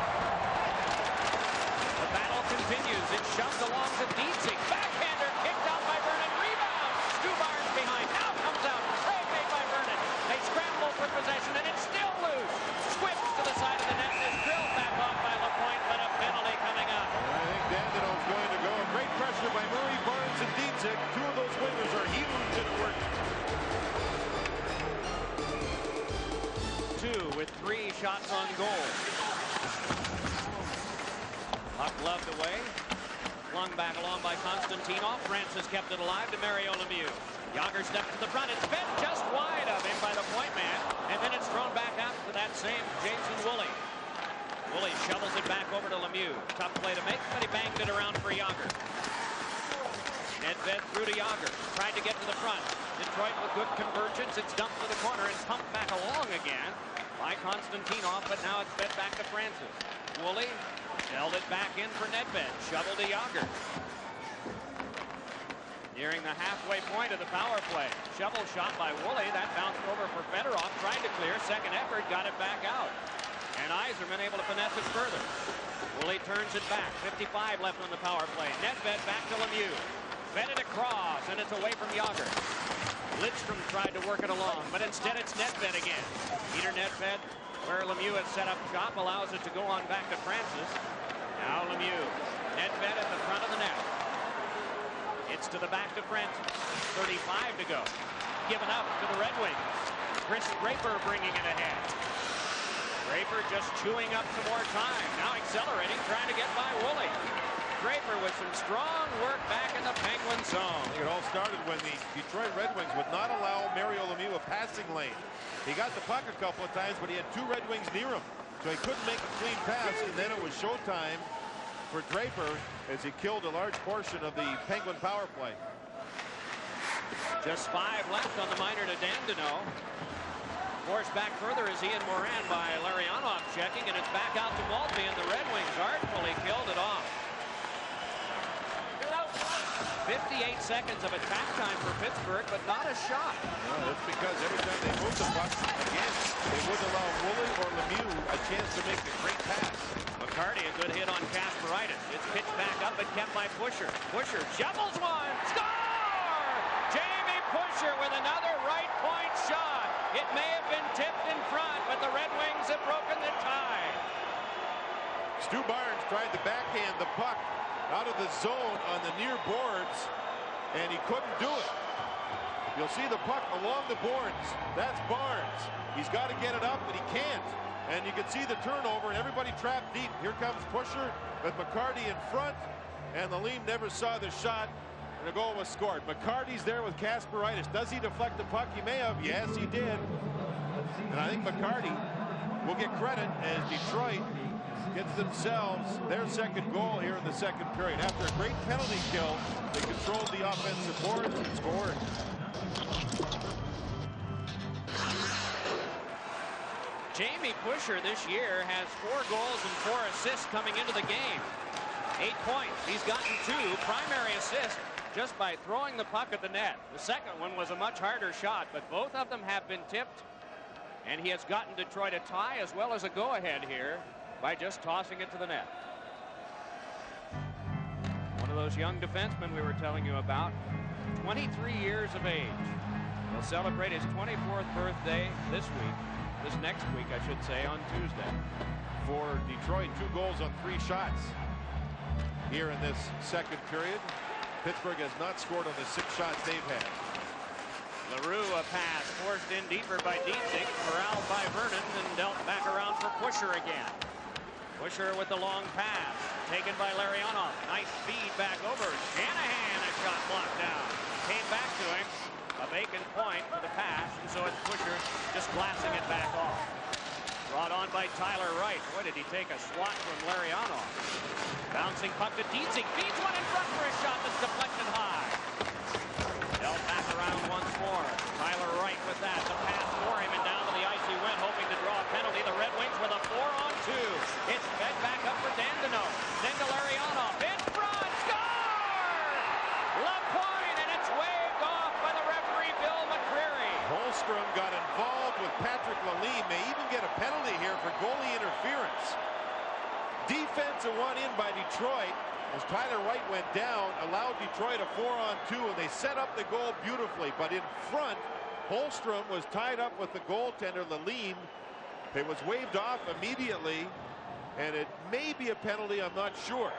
A: The battle continues. It's shoved along to Dietzig. Backhander kicked out by Vernon. Rebound. Stu Barnes behind. Now comes out. Save made by Vernon. They scramble for possession, and it's still loose. Squips to the side of the net. Is drilled back off by LaPointe, but a penalty coming up.
B: I think Dandino's going to go. Great pressure by Murray, Barnes, and Dietzig. Two of those wingers are heaving to the work.
A: Two with 3 shots on goal. Puck gloved away. Flung back along by Konstantinov. Francis kept it alive to Mario Lemieux. Yager steps to the front. It's bent just wide of him by the point man. And then it's thrown back out to that same Jason Woolley. Woolley shovels it back over to Lemieux. Tough play to make, but he banged it around for Yager. Nedved through to Yager. Tried to get to the front. Detroit with good convergence. It's dumped to the corner and pumped back along again by Konstantinov, but now it's fed back to Francis. Woolley held it back in for Nedved. Shovel to Yager. Nearing the halfway point of the power play. Shovel shot by Woolley. That bounced over for Fedorov. Tried to clear. Second effort. Got it back out. And Yzerman able to finesse it further. Woolley turns it back. 55 left on the power play. Nedved back to Lemieux. Fed it across, and it's away from Yager. Lidstrom tried to work it along, but instead it's Nedved again. Peter Nedved, where Lemieux has set up shop, allows it to go on back to Francis. Now Lemieux. Nedved at the front of the net. It's to the back to Francis. 35 to go. Given up to the Red Wings. Chris Draper bringing it ahead. Draper just chewing up some more time. Now accelerating, trying to get by Woolley. Draper with some strong work back in the Penguin zone.
B: It all started when the Detroit Red Wings would not allow Mario Lemieux a passing lane. He got the puck a couple of times, but he had 2 Red Wings near him. So he couldn't make a clean pass, and then it was showtime for Draper as he killed a large portion of the Penguin power play.
A: Just 5 left on the minor to Dandino. Forced back further is Ian Moran by Larionov checking, and it's back out to Maltby, and the Red Wings artfully killed it off. 58 seconds of attack time for Pittsburgh, but not a shot.
B: No, that's because every time they moved the puck, again, they wouldn't allow Woolley or Lemieux a chance to make the great pass.
A: McCarty, a good hit on Kasparaitis. It's pitched back up and kept by Pusher. Pusher shovels one. Score! Jamie Pusher with another right point shot. It may have been tipped in front, but the Red Wings have broken the tie.
B: Stu Barnes tried to backhand the puck out of the zone on the near boards, and he couldn't do it. You'll see the puck along the boards. That's Barnes. He's got to get it up, but he can't. And you can see the turnover, and everybody trapped deep. Here comes Pusher with McCarty in front, and the Lean never saw the shot, and a goal was scored. McCarty's there with Kasparaitis. Does he deflect the puck? He may have. Yes, he did. And I think McCarty will get credit as Detroit gets themselves their second goal here in the second period. After a great penalty kill, they controlled the offensive boards and scored.
A: Jamie Pusher this year has 4 goals and 4 assists coming into the game. 8 points. He's gotten 2 primary assists just by throwing the puck at the net. The second one was a much harder shot, but both of them have been tipped. And he has gotten Detroit a tie as well as a go-ahead here by just tossing it to the net. One of those young defensemen we were telling you about, 23 years of age. He'll celebrate his 24th birthday this next week, I should say, on Tuesday.
B: For Detroit, 2 goals on 3 shots here in this second period. Pittsburgh has not scored on the 6 shots they've had.
A: LaRue, a pass forced in deeper by Dietzig, corralled by Vernon, and dealt back around for Pusher again. Pusher with the long pass, taken by Larionov. Nice feed back over. Shanahan, a shot blocked down. Came back to him. A vacant point for the pass, and so it's Pusher just blasting it back off. Brought on by Tyler Wright. Boy, did he take a swat from Larionov. Bouncing puck to Dietzig. Feeds one in front for a shot that's deflected high. Dealt back around once more. Tyler Wright with that. The pass for him, and down to the ice he went, hoping to draw a penalty. The Red Wings with a 4-on-2. It's fed back up for Dandino. Then to Larionov. In front. Score! LaPointe
B: with Patrick Lalime may even get a penalty here for goalie interference. Defensive one in by Detroit as Tyler Wright went down, allowed Detroit a 4-on-2, and they set up the goal beautifully. But in front, Holmstrom was tied up with the goaltender Lalime. It was waved off immediately, and it may be a penalty, I'm not sure.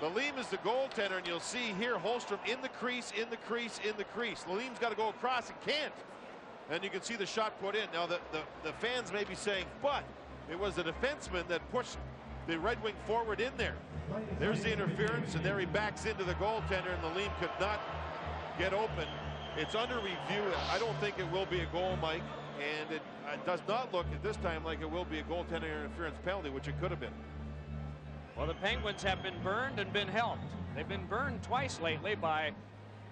B: Lalime is the goaltender, and you'll see here Holmstrom in the crease, in the crease, in the crease. Lalime's got to go across and can't. And you can see the shot put in. Now the fans may be saying, but it was the defenseman that pushed the Red Wing forward in there. There's the interference, and there he backs into the goaltender, and Lalime could not get open. It's under review. I don't think it will be a goal, Mike, and it does not look at this time like it will be a goaltender interference penalty, which it could have been.
A: Well, the Penguins have been burned and been helped. They've been burned twice lately by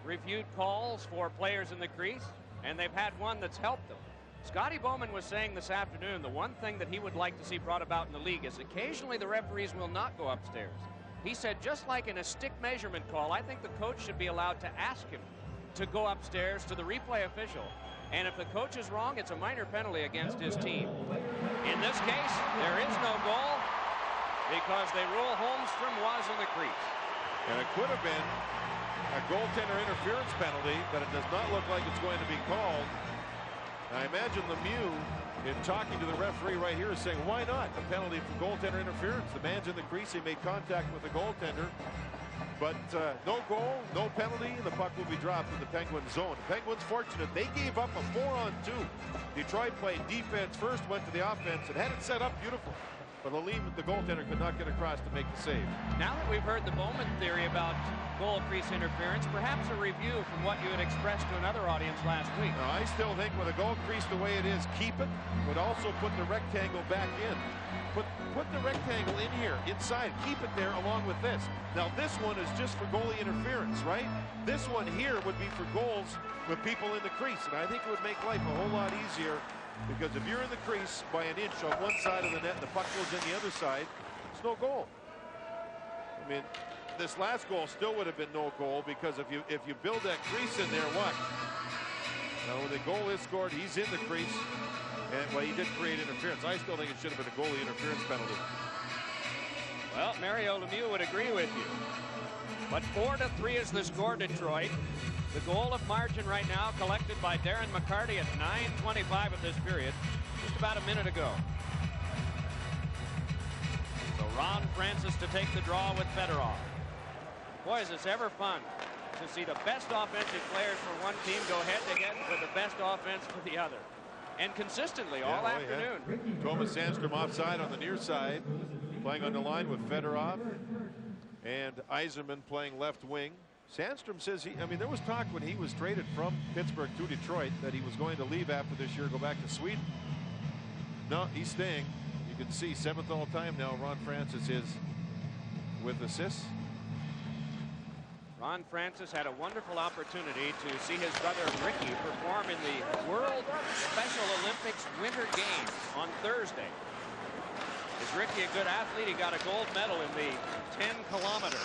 A: reviewed calls for players in the crease, and they've had one that's helped them. Scotty Bowman was saying this afternoon the one thing that he would like to see brought about in the league is occasionally the referees will not go upstairs. He said just like in a stick measurement call, I think the coach should be allowed to ask him to go upstairs to the replay official. And if the coach is wrong, it's a minor penalty against his team. In this case, there is no goal because they rule Holmstrom was in the crease.
B: And it could have been a goaltender interference penalty, but it does not look like it's going to be called. I imagine Lemieux, in talking to the referee right here, is saying, why not a penalty for goaltender interference? The man's in the crease, he made contact with the goaltender, but no goal, no penalty, and the puck will be dropped in the Penguins zone. The Penguins fortunate, they gave up a 4-on-2. Detroit played defense first, went to the offense, and had it set up beautiful. But Lalime, the goaltender, could not get across to make the save.
A: Now that we've heard the Bowman theory about goal crease interference, perhaps a review from what you had expressed to another audience last week.
B: Now, I still think with a goal crease the way it is, keep it, but also put the rectangle back in. Put the rectangle in here, inside. Keep it there along with this. Now, this one is just for goalie interference, right? This one here would be for goals with people in the crease, and I think it would make life a whole lot easier. Because if you're in the crease by an inch on one side of the net and the puck goes in the other side, it's no goal. I mean, this last goal still would have been no goal because if you build that crease in there, what? Now when the goal is scored, he's in the crease, and well, he did create interference. I still think it should have been a goalie interference penalty.
A: Well, Mario Lemieux would agree with you. But 4-3 is the score, Detroit. The goal of margin right now collected by Darren McCarty at 9:25 of this period, just about a minute ago. So Ron Francis to take the draw with Fedorov. Boy, is this ever fun to see the best offensive players for one team go head-to-head with the best offense for the other. And consistently all afternoon.
B: Yeah. Thomas Sandstrom offside on the near side, playing on the line with Fedorov. And Yzerman playing left wing. Sandstrom says I mean, there was talk when he was traded from Pittsburgh to Detroit that he was going to leave after this year, go back to Sweden. No, he's staying. You can see 7th all time now. Ron Francis is with assists.
A: Ron Francis had a wonderful opportunity to see his brother Ricky perform in the World Special Olympics Winter Games on Thursday. Is Ricky a good athlete? He got a gold medal in the 10-kilometer.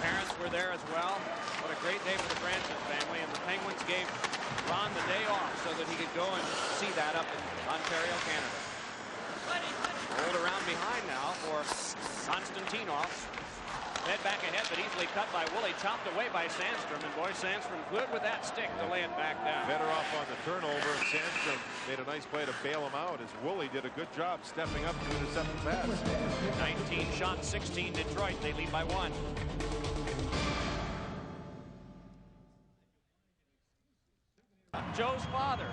A: Parents were there as well. What a great day for the Francis family, and the Penguins gave Ron the day off so that he could go and see that up in Ontario, Canada. Rolled around behind now for Konstantinov. Head back ahead, but easily cut by Woolley. Chopped away by Sandstrom, and boy, Sandstrom good with that stick to lay it back down.
B: Fedorov on the turnover, and Sandstrom made a nice play to bail him out as Woolley did a good job stepping up to intercept the pass.
A: 19 shots, 16 Detroit. They lead by 1. Joe's father.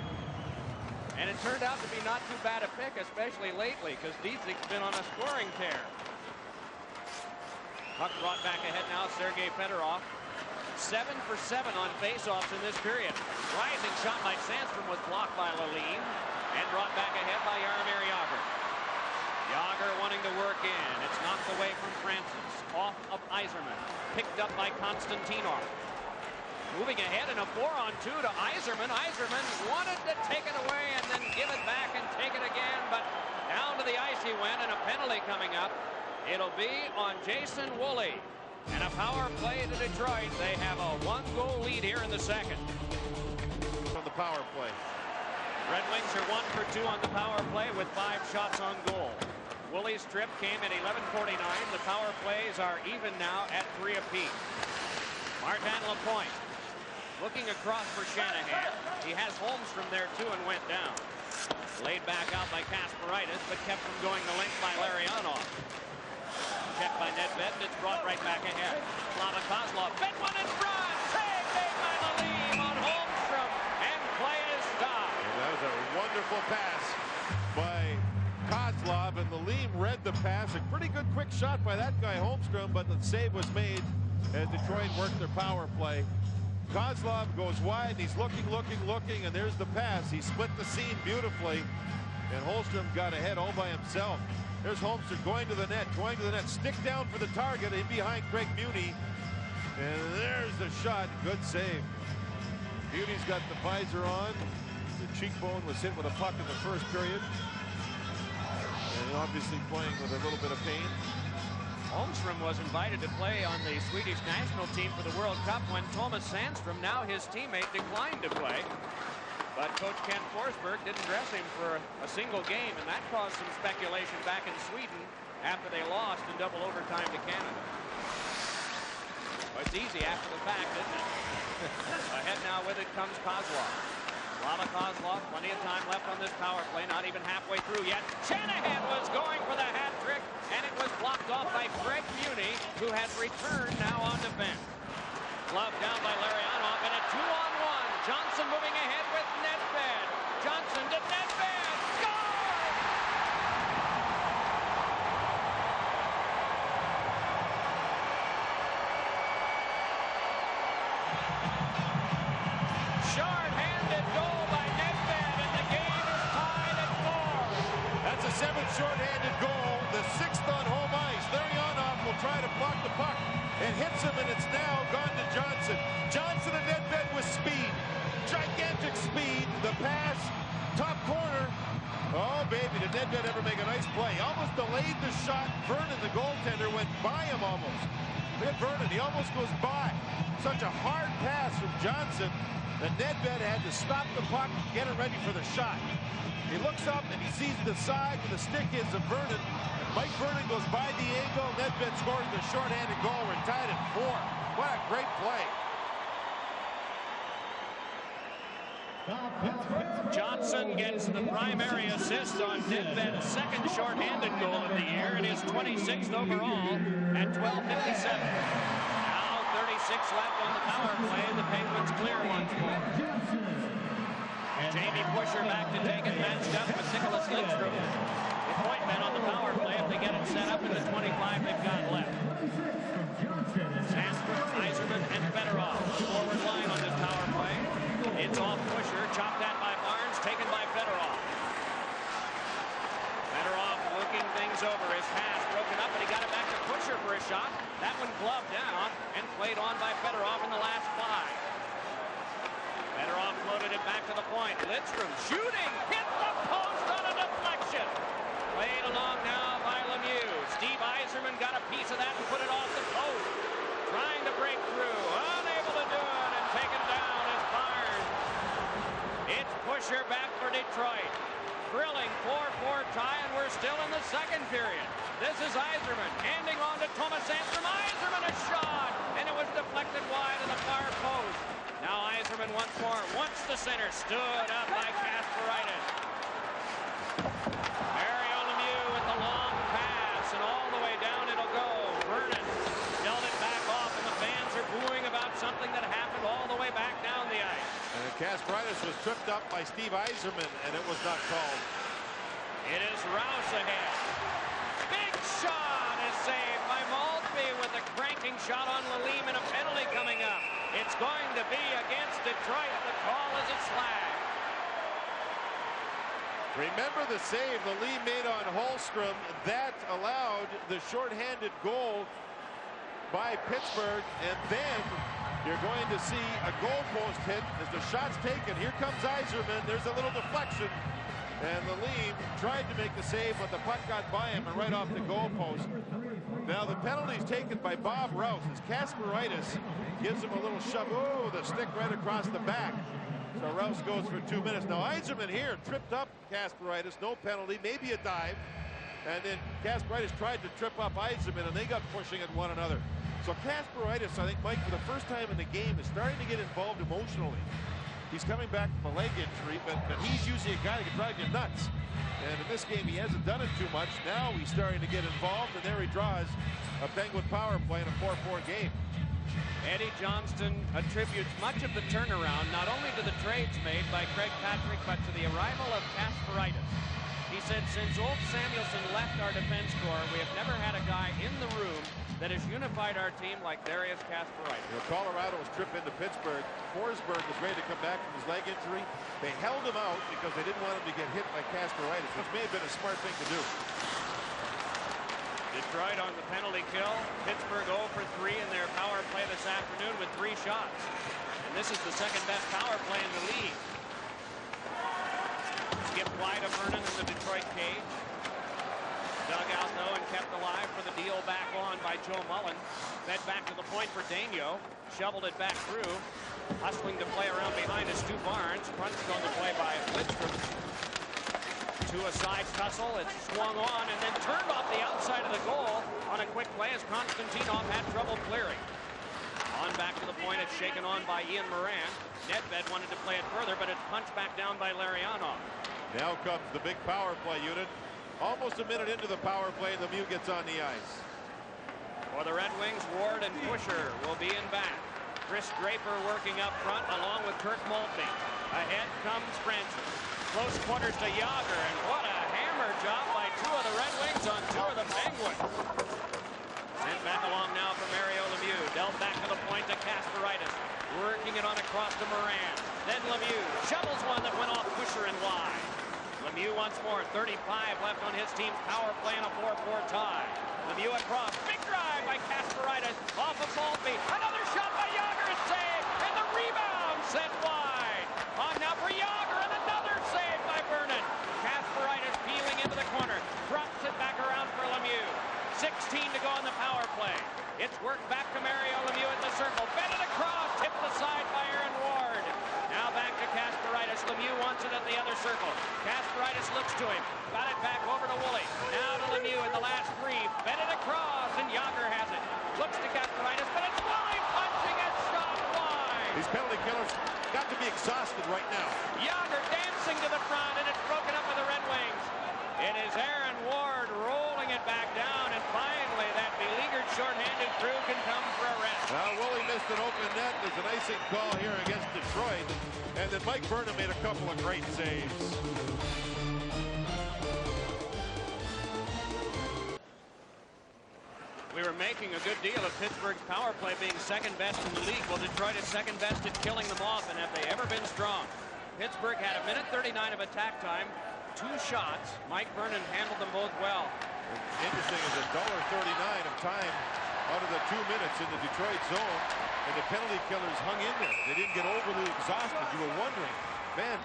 A: And it turned out to be not too bad a pick, especially lately, because Dietzig's been on a scoring tear. Puck brought back ahead now, Sergei Fedorov. 7 for 7 on faceoffs in this period. Rising shot by Sandstrom was blocked by Lalime and brought back ahead by Jaromir Jagr. Jagr wanting to work in. It's knocked away from Francis. Off of Yzerman. Picked up by Konstantinov. Moving ahead in a 4-on-2 to Yzerman. Yzerman wanted to take it away and then give it back and take it again, but down to the ice he went, and a penalty coming up. It'll be on Jason Woolley. And a power play to Detroit. They have a 1-goal lead here in the second.
B: power play.
A: Red Wings are 1 for 2 on the power play with 5 shots on goal. Wooley's trip came at 11:49. The power plays are even now at 3 apiece. Martin Lapointe looking across for Shanahan. He has Holmstrom there too and went down. Laid back out by Kasparaitis, but kept from going the length by Larionov. Checked by Nedved, and it's brought right back ahead. Slava Kozlov fed one in front. Save made by Lalime on Holmstrom, and play is stopped.
B: And that was a wonderful pass by Kozlov, and Lalime read the pass. A pretty good quick shot by that guy Holmstrom, but the save was made as Detroit worked their power play. Kozlov goes wide, and he's looking, and there's the pass. He split the seam beautifully, and Holmstrom got ahead all by himself. There's Holmstrom going to the net, stick down for the target, in behind Craig Muni, and there's the shot. Good save. Muni's got the visor on. The cheekbone was hit with a puck in the first period, and obviously playing with a little bit of pain.
A: Holmstrom was invited to play on the Swedish national team for the World Cup when Thomas Sandstrom, now his teammate, declined to play. But Coach Ken Forsberg didn't dress him for a single game, and that caused some speculation back in Sweden after they lost in double overtime to Canada. Well, it's easy after the fact, isn't it? Ahead now with it comes Kozlov. Slava Kozlov, plenty of time left on this power play, not even halfway through yet. Shanahan was going for the hat trick, and it was blocked off by Craig Muni, who has returned now on defense. Gloved down by Larionov, and a 2-on-1. Johnson moving ahead with Nedved. Johnson to Nedved. Score! Short-handed goal by Nedved, and the game is tied at 4.
B: That's a 7th short-handed goal, the 6th on home ice. Larionov will try to block the puck and hits him, and it's now gone to Johnson. Johnson and Nedved with speed. Gigantic speed. The pass, top corner. Oh, baby, did Nedved ever make a nice play? Almost delayed the shot. Vernon, the goaltender, went by him almost. Look at Vernon. He almost goes by. Such a hard pass from Johnson that Nedved had to stop the puck, get it ready for the shot. He looks up, and he sees the side where the stick is of Vernon. Mike Vernon goes by the angle. Nedved scores the shorthanded goal. We're tied at 4. What a great play.
A: Johnson gets the primary assist on Nedved's 2nd shorthanded goal of the year, and his 26th overall at 12:57. Now 36 left on the power play. The Penguins clear once more. Jamie Pusher back to take it, matched up with Nicholas Lidstrom. The point men on the power play if they get it set up in the 25 they've got left. Sandstrom, Yzerman, and Fedorov. Forward line on this power play. It's off Pusher, chopped at by Barnes, taken by Fedorov. Fedorov looking things over. His pass broken up, and he got it back to Pusher for a shot. That one gloved down and played on by Fedorov in the last 5. Fedorov floated it back to the point. Lidstrom shooting, hit the post on a deflection. Played along now by Lemieux. Steve Yzerman got a piece of that and put it off the post. Trying to break through, unable to do it, and taken down is Barnes. It's Pusher back for Detroit. Thrilling 4-4 tie, and we're still in the 2nd period. This is Yzerman handing on to Thomas Sandstrom. Yzerman a shot, and it was deflected wide of the far post. Now Yzerman once more, once the center, stood up by Kasparaitis. Mario Lemieux with the long pass, and all the way down it'll go. Vernon dealt it back off, and the fans are booing about something that happened all the way back down the ice.
B: And Kasparaitis was tripped up by Steve Yzerman, and it was not called.
A: It is Rouse ahead. Big shot is saved by Maltby with a cranking shot on Lalime, and a penalty coming up. It's going to be against Detroit. The call is a slag.
B: Remember the save Lalime made on Holmstrom. That allowed the shorthanded goal by Pittsburgh, and then you're going to see a goalpost hit as the shot's taken. Here comes Yzerman. There's a little deflection, and Lalime tried to make the save, but the puck got by him and right off the goalpost. Now the penalty is taken by Bob Rouse as Kasparaitis gives him a little shove. Oh, the stick right across the back. So Rouse goes for 2 minutes. Now Yzerman here tripped up Kasparaitis, no penalty, maybe a dive. And then Kasparaitis tried to trip up Yzerman, and they got pushing at one another. So Kasparaitis, I think, Mike, for the first time in the game, is starting to get involved emotionally. He's coming back from a leg injury, but he's usually a guy that can drive you nuts. And in this game, he hasn't done it too much. Now he's starting to get involved, and there he draws a Penguin power play in a 4-4 game.
A: Eddie Johnston attributes much of the turnaround not only to the trades made by Craig Patrick, but to the arrival of Kasparaitis. He said, since Ulf Samuelsson left our defense corps, we have never had a guy in the room that has unified our team like Darius Kasparaitis.
B: You know, Colorado's trip into Pittsburgh, Forsberg was ready to come back from his leg injury. They held him out because they didn't want him to get hit by Kasparaitis, which may have been a smart thing to do.
A: Detroit on the penalty kill. Pittsburgh 0 for 3 in their power play this afternoon with 3 shots. And this is the second best power play in the league. Skip wide of Vernon in the Detroit cage. Dug out though and kept alive for the deal back on by Joe Mullen. Fed back to the point for Daigneault. Shoveled it back through. Hustling to play around behind is Stu Barnes. Crunched on the play by Lidstrom. To a side tussle. It's swung on and then turned off the outside of the goal on a quick play as Konstantinov had trouble clearing. On back to the point. It's shaken on by Ian Moran. Nedved wanted to play it further, but it's punched back down by Larionov.
B: Now comes the big power play unit. Almost a minute into the power play, and Lemieux gets on the ice.
A: For the Red Wings, Ward and Pusher will be in back. Chris Draper working up front along with Kirk Maltby. Ahead comes Francis. Close quarters to Yager, and what a hammer job by 2 of the Red Wings on 2 of the Penguins. Sent back along now for Mario Lemieux. Dealt back to the point to Kasparaitis. Working it on across to Moran. Then Lemieux shovels one that went off Pusher and wide. Lemieux once more. 35 left on his team's power play in a 4-4 tie. Lemieux across. Big drive by Kasparaitis. Off of Maltby. Another shot by Yager. It's saved. And the rebound sent wide. On now for Yager. And another save by Vernon. Kasparaitis peeling into the corner. Drops it back around for Lemieux. 16 to go on the power play. It's worked back to Mario Lemieux at the circle. Fed it across. Tipped aside by Aaron Ward. Now back to Kasparaitis. Lemieux wants it at the other circle. Kasparaitis looks to him. Got it back over to Woolley. Now to Lemieux in the last 3. Fed it across, and Yager has it. Looks to Kasparaitis, but it's Woolley punching it shot wide.
B: These penalty killers got to be exhausted right now.
A: Yager dancing to the front, and it's broken up by the Red Wings. It is Aaron Ward rolling it back down, and finally that beleaguered shorthanded crew can come for a rest.
B: Now Woolley missed an open net. There's an icing call here against Detroit. And then Mike Vernon made a couple of great saves.
A: We were making a good deal of Pittsburgh's power play being second best in the league. Well, Detroit is second best at killing them off, and have they ever been strong? Pittsburgh had 1 minute 39 of attack time. 2 shots. Mike Vernon handled them both well.
B: Interesting is $1.39 of time out of the 2 minutes in the Detroit zone, and the penalty killers hung in there. They didn't get overly exhausted. You were wondering, man.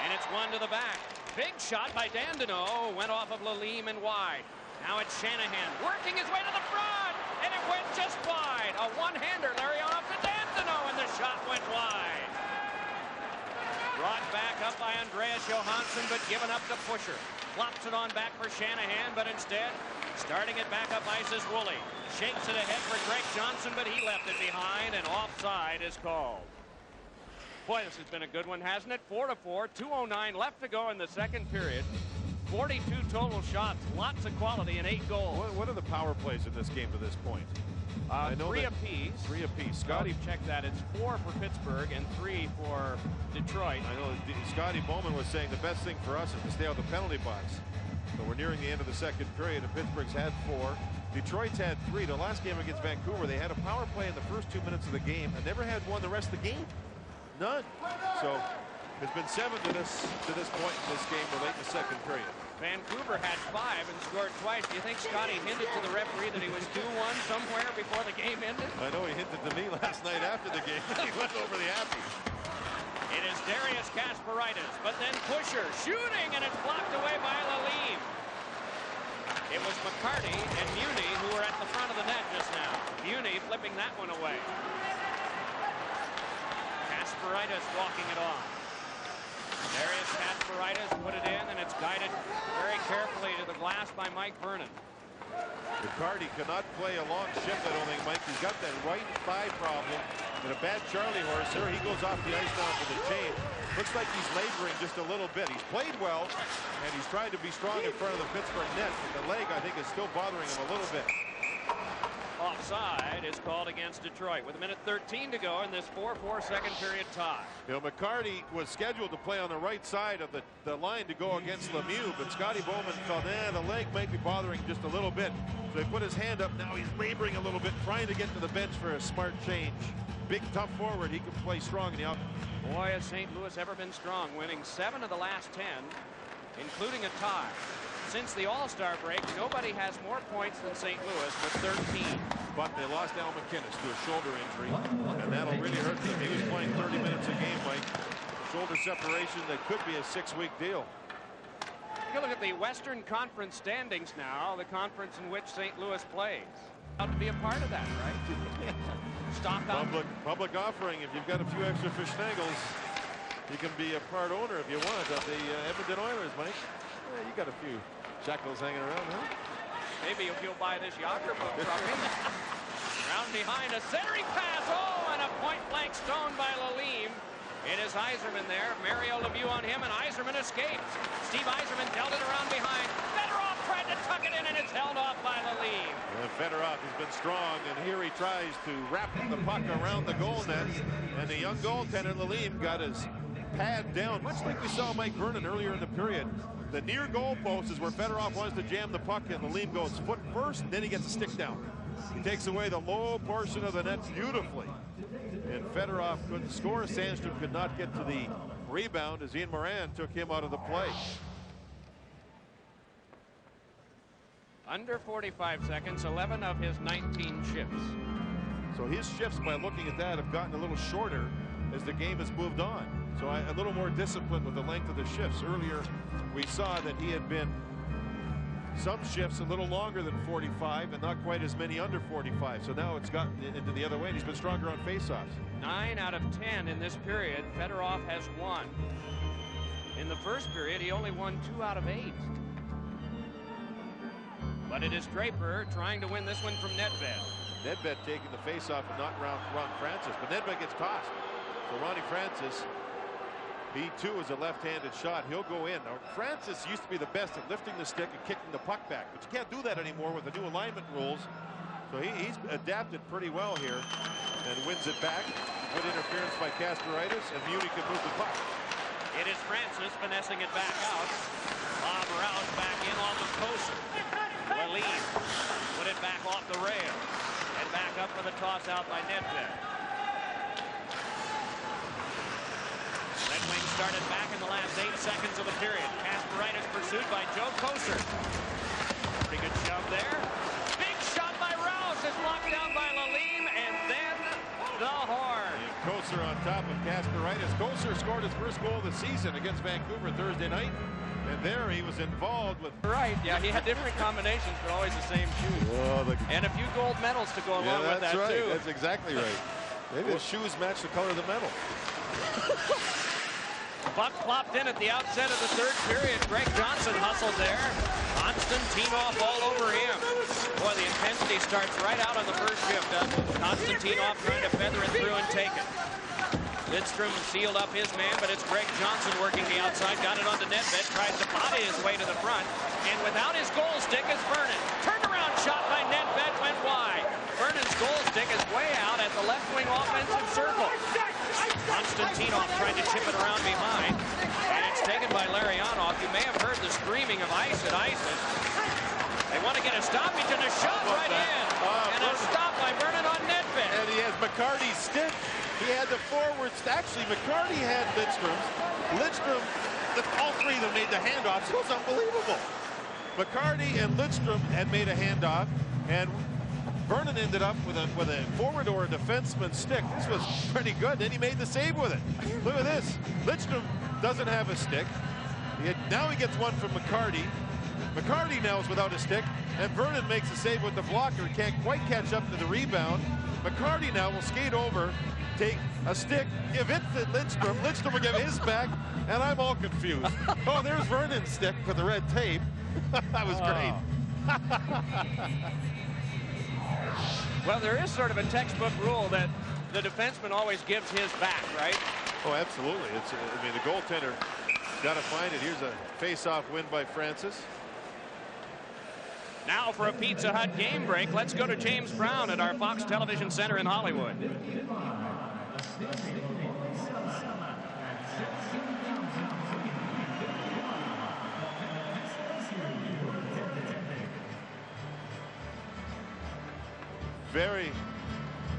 A: And it's one to the back. Big shot by Dandenault. Went off of Lalime and wide. Now it's Shanahan working his way to the front, and it went just wide. A one-hander. Larionov to Dandenault, and the shot went wide. Brought back up by Andreas Johansson, but given up to Pusher. Flops it on back for Shanahan, but instead, starting it back up ice is Woolley. Shakes it ahead for Greg Johnson, but he left it behind, and offside is called. Boy, this has been a good one, hasn't it? 4-4, 2:09 left to go in the second period. 42 total shots, lots of quality, and 8 goals.
B: What are the power plays in this game to this point?
A: 3 apiece.
B: 3 apiece. Scotty,
A: check that. It's 4 for Pittsburgh and 3 for Detroit.
B: I know Scotty Bowman was saying the best thing for us is to stay out of the penalty box. So we're nearing the end of the second period, and Pittsburgh's had 4. Detroit's had 3. The last game against Vancouver, they had a power play in the first 2 minutes of the game and never had one the rest of the game. None. So there's been 7 to this point in this game, late in the second period.
A: Vancouver had 5 and scored twice. Do you think Scotty hinted to the referee that he was due one somewhere before the game ended?
B: I know he hinted to me last night after the game. He went over the happy.
A: It is Darius Kasparaitis, but then Pusher shooting, and it's blocked away by Lalime. It was McCarty and Muni who were at the front of the net just now. Muni flipping that one away. Kasparaitis walking it off. There is Kasparaitis, put it in, and it's guided very carefully to the glass by Mike Vernon.
B: McCarty cannot play a long shift, I don't think, Mike. He's got that right thigh problem and a bad Charlie horse there. He goes off the ice now for the change. Looks like he's laboring just a little bit. He's played well, and he's tried to be strong in front of the Pittsburgh net, but the leg, I think, is still bothering him a little bit.
A: Offside is called against Detroit with 1:13 to go in this 4-4 second period tie.
B: You know, McCarty was scheduled to play on the right side of the line to go against Lemieux, but Scotty Bowman felt, the leg might be bothering just a little bit. So he put his hand up. Now he's laboring a little bit, trying to get to the bench for a smart change. Big, tough forward. He can play strong in the out.
A: Boy, has St. Louis ever been strong, winning 7 of the last 10, including a tie. Since the All-Star break, nobody has more points than St. Louis with 13.
B: But they lost Al McInnes to a shoulder injury, and that'll really hurt them. He was playing 30 minutes a game, Mike. Shoulder separation that could be a 6-week deal.
A: You look at the Western Conference standings now, the conference in which St. Louis plays. How to be a part of that, right? Stock up.
B: Public offering. If you've got a few extra fish snagles, you can be a part owner if you want of the Edmonton Oilers, Mike. Yeah, you got a few shekels hanging around, huh?
A: Maybe if you'll buy this Yager book from me. Round behind, a centering pass. Oh, and a point-blank stone by Lalime. It is Yzerman there. Mario Lemieux on him, and Yzerman escapes. Steve Yzerman dealt it around behind. Fedorov tried to tuck it in, and it's held off by Lalime.
B: Fedorov has been strong, and here he tries to wrap the puck around the goal net. And the young goaltender, Lalime, got his pad down, much like we saw Mike Vernon earlier in the period. The near goal post is where Fedorov wants to jam the puck, and Lalime goes foot first, and then he gets a stick down. He takes away the low portion of the net beautifully. And Fedorov couldn't score. Sandstrom could not get to the rebound as Ian Moran took him out of the play.
A: Under 45 seconds, 11 of his 19 shifts.
B: So his shifts, by looking at that, have gotten a little shorter as the game has moved on. So a little more disciplined with the length of the shifts. Earlier, we saw that he had been some shifts a little longer than 45 and not quite as many under 45. So now it's gotten into the other way, and he's been stronger on faceoffs.
A: 9 out of 10 in this period. Fedorov has won. In the first period, he only won 2 out of 8. But it is Draper trying to win this one from Nedved.
B: Nedved taking the faceoff and not Ron Francis, but Nedved gets tossed. So Ronnie Francis, he too is a left-handed shot. He'll go in. Now, Francis used to be the best at lifting the stick and kicking the puck back, but you can't do that anymore with the new alignment rules. So he's adapted pretty well here and wins it back. Good interference by Kasparaitis, and Muni can move the puck.
A: It is Francis finessing it back out. Bob Rouse back in on the post. Lalime put it back off the rail and back up for the toss out by Nedved. Red Wings started back in the last 8 seconds of the period. Kasparaitis pursued by Joe Kocur. Pretty good shove there. Big shot by Rouse is blocked down by Lalime, and then the horn.
B: And Kocur on top of Kasparaitis. Kocur scored his first goal of the season against Vancouver Thursday night. And there he was involved with.
A: Right, yeah, he had different combinations, but always the same shoes.
B: Oh,
A: and a few gold medals to go along with that,
B: right.
A: too.
B: That's exactly right. Maybe the shoes match the color of the medal.
A: Buck plopped in at the outset of the third period. Greg Johnson hustled there. Konstantinov all over him. Boy, the intensity starts right out on the first shift. Konstantinov trying to feather it through and take it. Lidstrom sealed up his man, but it's Greg Johnson working the outside. Got it onto Nedved. Tries to body his way to the front. And without his goal stick is Vernon. Turnaround shot by Nedved went wide. Vernon's goal stick is way out at the left wing offensive circle. Konstantinov tried to chip it around behind. And it's taken by Larionov. You may have heard the screaming of ice at Isis. They want to get a stoppage and a shot right in. And a stop by Vernon on Nedved.
B: And he has McCarty's stick. He had the forwards. Actually, McCarty had Lidstrom's. Lidstrom, all three of them made the handoffs. It was unbelievable. McCarty and Lidstrom had made a handoff, and Vernon ended up with a forward or a defenseman's stick. This was pretty good. Then he made the save with it. Look at this. Lidstrom doesn't have a stick. Now he gets one from McCarty. McCarty now is without a stick, and Vernon makes a save with the blocker. Can't quite catch up to the rebound. McCarty now will skate over, take a stick, give it to Lidstrom. Lidstrom will give his back, and I'm all confused. Oh, there's Vernon's stick for the red tape. That was great.
A: Well, there is sort of a textbook rule that the defenseman always gives his back, right?
B: Oh, absolutely. I mean, the goaltender got to find it. Here's a face-off win by Francis.
A: Now for a Pizza Hut game break, let's go to James Brown at our Fox Television Center in Hollywood.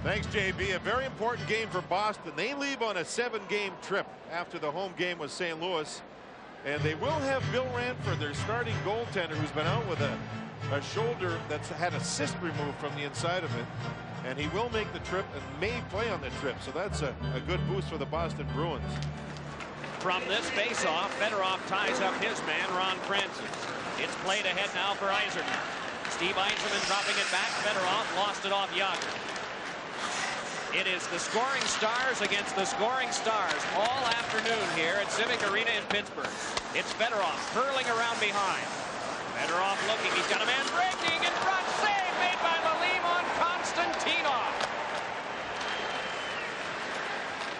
B: Thanks, JB. A very important game for Boston. They leave on a 7-game trip after the home game with St. Louis. And they will have Bill Ranford, their starting goaltender, who's been out with a shoulder that's had a cyst removed from the inside of it. And he will make the trip and may play on the trip. So that's a good boost for the Boston Bruins.
A: From this faceoff, Fedorov ties up his man, Ron Francis. It's played ahead now for Yzerman. Steve Yzerman dropping it back. Fedorov lost it off Yager. It is the scoring stars against the scoring stars all afternoon here at Civic Arena in Pittsburgh. It's Fedorov curling around behind. Fedorov looking. He's got a man breaking in front. Save made by Lalim on Konstantinov.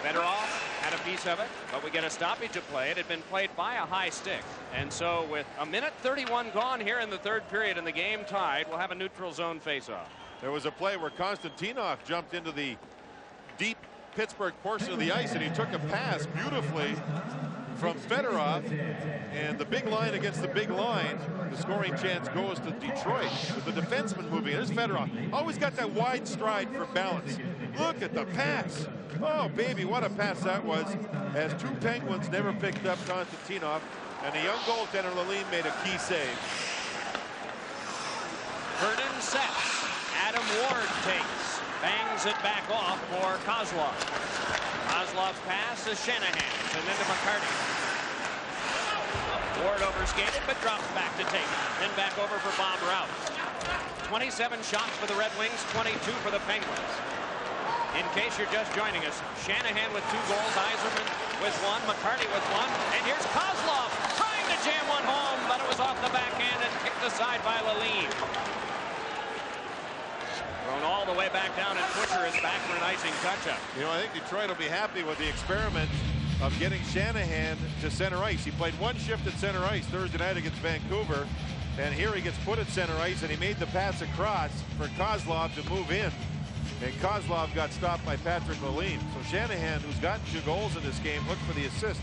A: Fedorov had a piece of it, but we get a stoppage of play. It had been played by a high stick. And so with a minute 31 gone here in the third period and the game tied, we'll have a neutral zone faceoff.
B: There was a play where Konstantinov jumped into the deep Pittsburgh portion of the ice, and he took a pass beautifully from Fedorov, and the big line against the big line, the scoring chance goes to Detroit with the defenseman moving. There's Fedorov. Always got that wide stride for balance. Look at the pass. Oh, baby, what a pass that was, as two Penguins never picked up Konstantinov, and the young goaltender Lalim made a key save.
A: Vernon sets. Adam Ward takes. Bangs it back off for Kozlov. Kozlov's pass is Shanahan's and then to McCarty. Ward overskated but drops back to take it. Then back over for Bob Rouse. 27 shots for the Red Wings, 22 for the Penguins. In case you're just joining us, Shanahan with 2 goals, Yzerman with 1, McCarty with 1, and here's Kozlov trying to jam one home, but it was off the backhand and kicked aside by Lalim. Thrown all the way back down, and Pusher is back for an icing touch-up.
B: You know, I think Detroit will be happy with the experiment of getting Shanahan to center ice. He played 1 shift at center ice Thursday night against Vancouver, and here he gets put at center ice, and he made the pass across for Kozlov to move in, and Kozlov got stopped by Patrick Lalim. So Shanahan, who's gotten 2 goals in this game, looked for the assist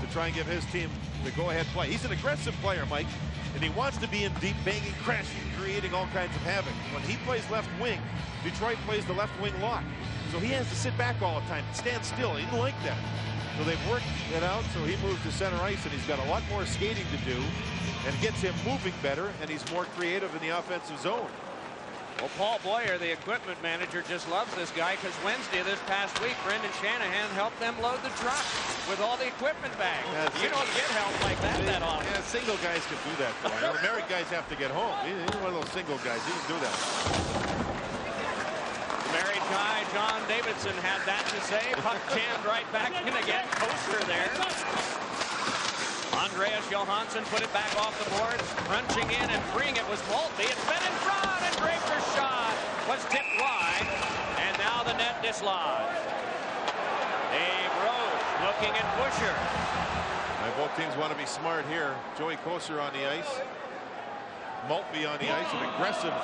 B: to try and give his team the go-ahead play. He's an aggressive player, Mike, and he wants to be in deep, banging, crashing, creating all kinds of havoc. When he plays left wing, Detroit plays the left wing lock. So he has to sit back all the time, stand still. He didn't like that. So they've worked it out, so he moves to center ice, and he's got a lot more skating to do, and gets him moving better, and he's more creative in the offensive zone.
A: Well, Paul Boyer, the equipment manager, just loves this guy because Wednesday this past week, Brendan Shanahan helped them load the truck with all the equipment bags. Yeah, you don't get help like that often.
B: Yeah, single guys can do that. The married guys have to get home. He's one of those single guys. He can do that.
A: The married guy, John Davidson, had that to say. Puck jammed right back in again. Coaster there. Andreas Johansson put it back off the boards. Crunching in and freeing it was Maltby. It's been in front, and Draper's shot was tipped wide. And now the net dislodged. Dave Rose looking at Pusher.
B: Both teams want to be smart here. Joey Kocur on the ice. Maltby on the ice. An aggressive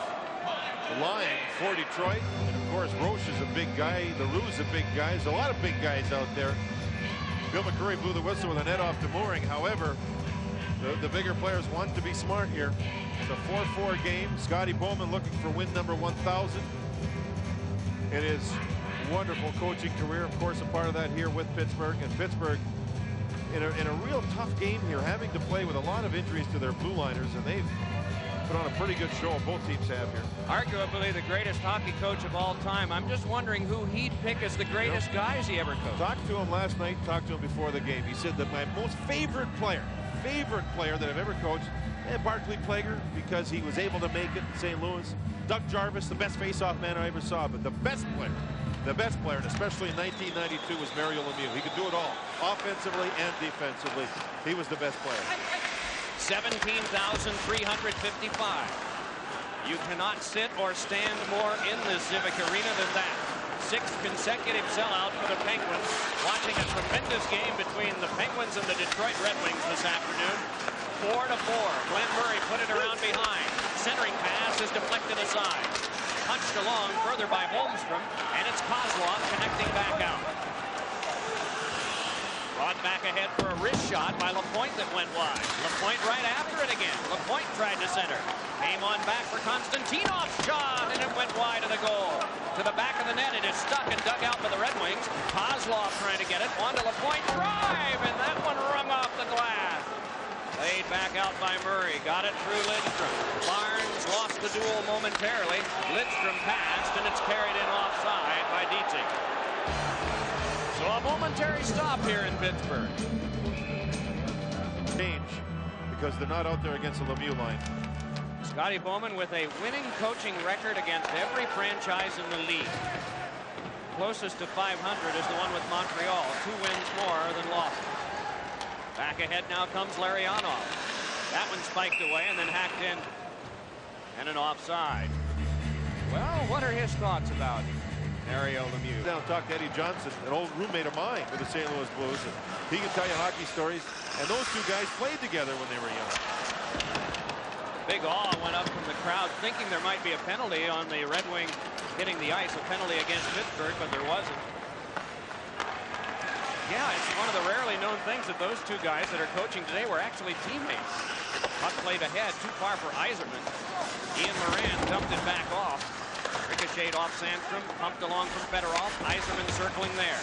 B: line for Detroit. And of course, Roche is a big guy. LaRue's a big guy. There's a lot of big guys out there. Bill McCurry blew the whistle with a net off the mooring. However, the bigger players want to be smart here. It's a 4-4 game. Scotty Bowman looking for win number 1,000. It is a wonderful coaching career. Of course, a part of that here with Pittsburgh. And Pittsburgh in a real tough game here, having to play with a lot of injuries to their blue liners, and they've put on a pretty good show. Both teams have here.
A: Arguably the greatest hockey coach of all time. I'm just wondering who he'd pick as the greatest guys he ever coached.
B: Talked to him last night, talked to him before the game. He said that my most favorite player that I've ever coached And Barclay Plager, because he was able to make it in St. Louis. Doug Jarvis, the best face-off man I ever saw, but the best player, and especially in 1992, was Mario Lemieux. He could do it all, offensively and defensively. He was the best player.
A: 17,355. You cannot sit or stand more in this Civic Arena than that. 6th consecutive sellout for the Penguins. Watching a tremendous game between the Penguins and the Detroit Red Wings this afternoon. 4-4. Glenn Murray put it around behind. Centering pass is deflected aside. Punched along further by Holmstrom, and it's Kozlov connecting back out. Brought back ahead for a wrist shot by Lapointe that went wide. Lapointe right after it again. Lapointe tried to center. Came on back for Konstantinov's shot, and it went wide of the goal. To the back of the net, it is stuck and dug out by the Red Wings. Kozlov trying to get it. On to Lapointe, drive, and that one rung off the glass. Laid back out by Murray. Got it through Lidstrom. Barnes lost the duel momentarily. Lidstrom passed, and it's carried in offside by Dietzig. So a momentary stop here in Pittsburgh.
B: Change, because they're not out there against the Lemieux line.
A: Scotty Bowman with a winning coaching record against every franchise in the league. Closest to 500 is the one with Montreal. 2 wins more than losses. Back ahead now comes Larionov. That one spiked away and then hacked in. And an offside. Well, what are his thoughts about Mario Lemieux?
B: Now talk to Eddie Johnson, an old roommate of mine with the St. Louis Blues. And he can tell you hockey stories. And those two guys played together when they were young.
A: Big awe went up from the crowd, thinking there might be a penalty on the Red Wing hitting the ice, a penalty against Pittsburgh, but there wasn't. Yeah, it's one of the rarely known things that those two guys that are coaching today were actually teammates. Puck played ahead, too far for Yzerman. Ian Moran dumped it back off. Ricocheted off Sandstrom, pumped along from Fedorov. Yzerman circling there.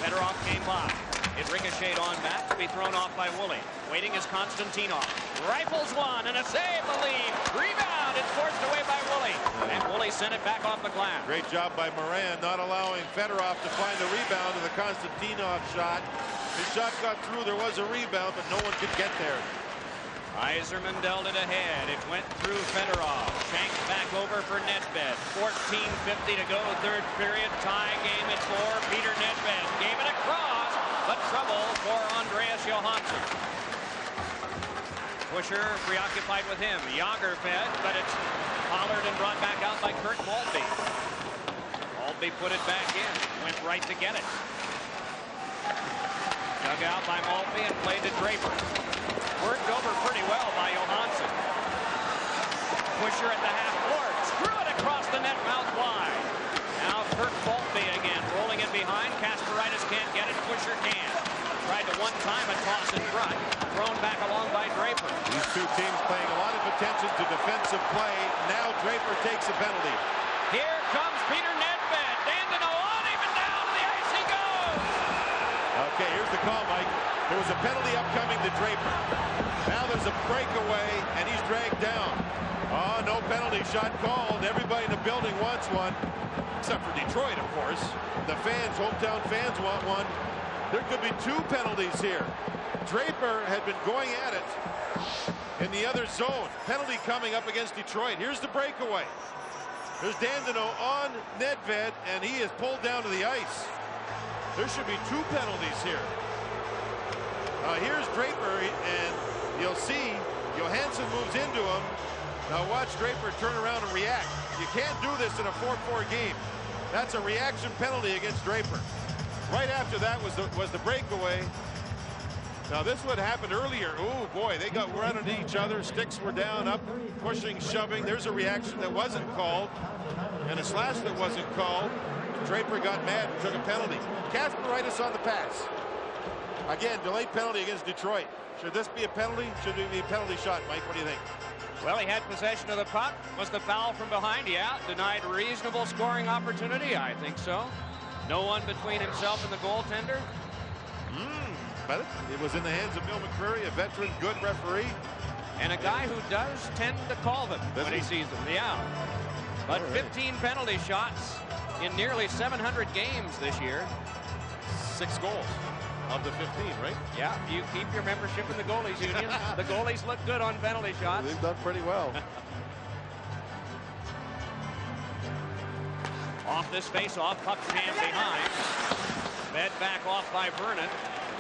A: Fedorov came by. It ricocheted on back to be thrown off by Woolley. Waiting is Konstantinov. Rifles one and a save the lead. Rebound. It's forced away by Woolley. And Woolley sent it back off the glass.
B: Great job by Moran, not allowing Fedorov to find a rebound to the Konstantinov shot. His shot got through. There was a rebound, but no one could get there.
A: Yzerman dealt it ahead. It went through Fedorov. Shanked back over for Nedved. 14:50 to go, third period. Tie game at 4. Peter Nedved gave it across, but trouble for Andreas Johansson. Pusher preoccupied with him. Yager fed, but it's collared and brought back out by Kurt Maltby. Maltby put it back in. Went right to get it. Dug out by Maltby and played to Draper. Worked over pretty well by Johansson. Pusher at the half court. Screw it across the net, mouth wide. Now Kurt Maltby again, rolling it behind. Kasparaitis can't get it. Pusher can. Tried to one-time a toss in front. Thrown back along by Draper.
B: These two teams paying a lot of attention to defensive play. Now Draper takes a penalty.
A: Here comes Peter Nedved. Dandino on him and down to the ice he goes.
B: Okay, here's the call, Mike. There was a penalty upcoming to Draper. Now there's a breakaway, and he's dragged down. Oh, no penalty shot called. Everybody in the building wants one, except for Detroit, of course. The fans, hometown fans, want one. There could be 2 penalties here. Draper had been going at it in the other zone. Penalty coming up against Detroit. Here's the breakaway. There's Dandino on Nedved, and he is pulled down to the ice. There should be 2 penalties here. Here's Draper, and you'll see Johansson moves into him. Now watch Draper turn around and react. You can't do this in a 4-4 game. That's a reaction penalty against Draper. Right after that was the breakaway. Now this would happen earlier. Oh boy, they got right into each other. Sticks were down, up, pushing, shoving. There's a reaction that wasn't called, and a slash that wasn't called. Draper got mad and took a penalty. Kasparaitis on the pass. Again, delayed penalty against Detroit. Should this be a penalty? Should it be a penalty shot, Mike? What do you think?
A: Well, he had possession of the puck. Was the foul from behind? Yeah. Denied reasonable scoring opportunity? I think so. No one between himself and the goaltender?
B: But it was in the hands of Bill McCreary, a veteran, good referee.
A: And a guy who does tend to call them when he sees them. Yeah. But 15 penalty shots in nearly 700 games this year.
B: 6 goals. of the 15, right?
A: Yeah, you keep your membership in the goalies union. The goalies look good on penalty shots.
B: They've done pretty well.
A: Off this face-off, puck jammed behind. Fed back off by Vernon.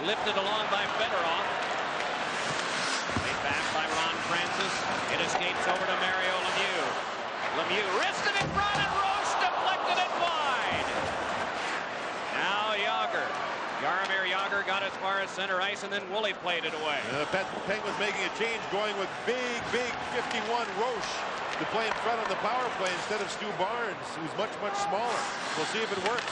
A: Lifted along by Fedorov. Laid back by Ron Francis. It escapes over to Mario Lemieux. Lemieux wristed in front and Roche deflected it wide. Now Jágr. Jaromir Jágr got as far as center ice, and then Woolley played it away.
B: Penguins making a change, going with big 51 Roche to play in front of the power play instead of Stu Barnes, who's much smaller. We'll see if it works.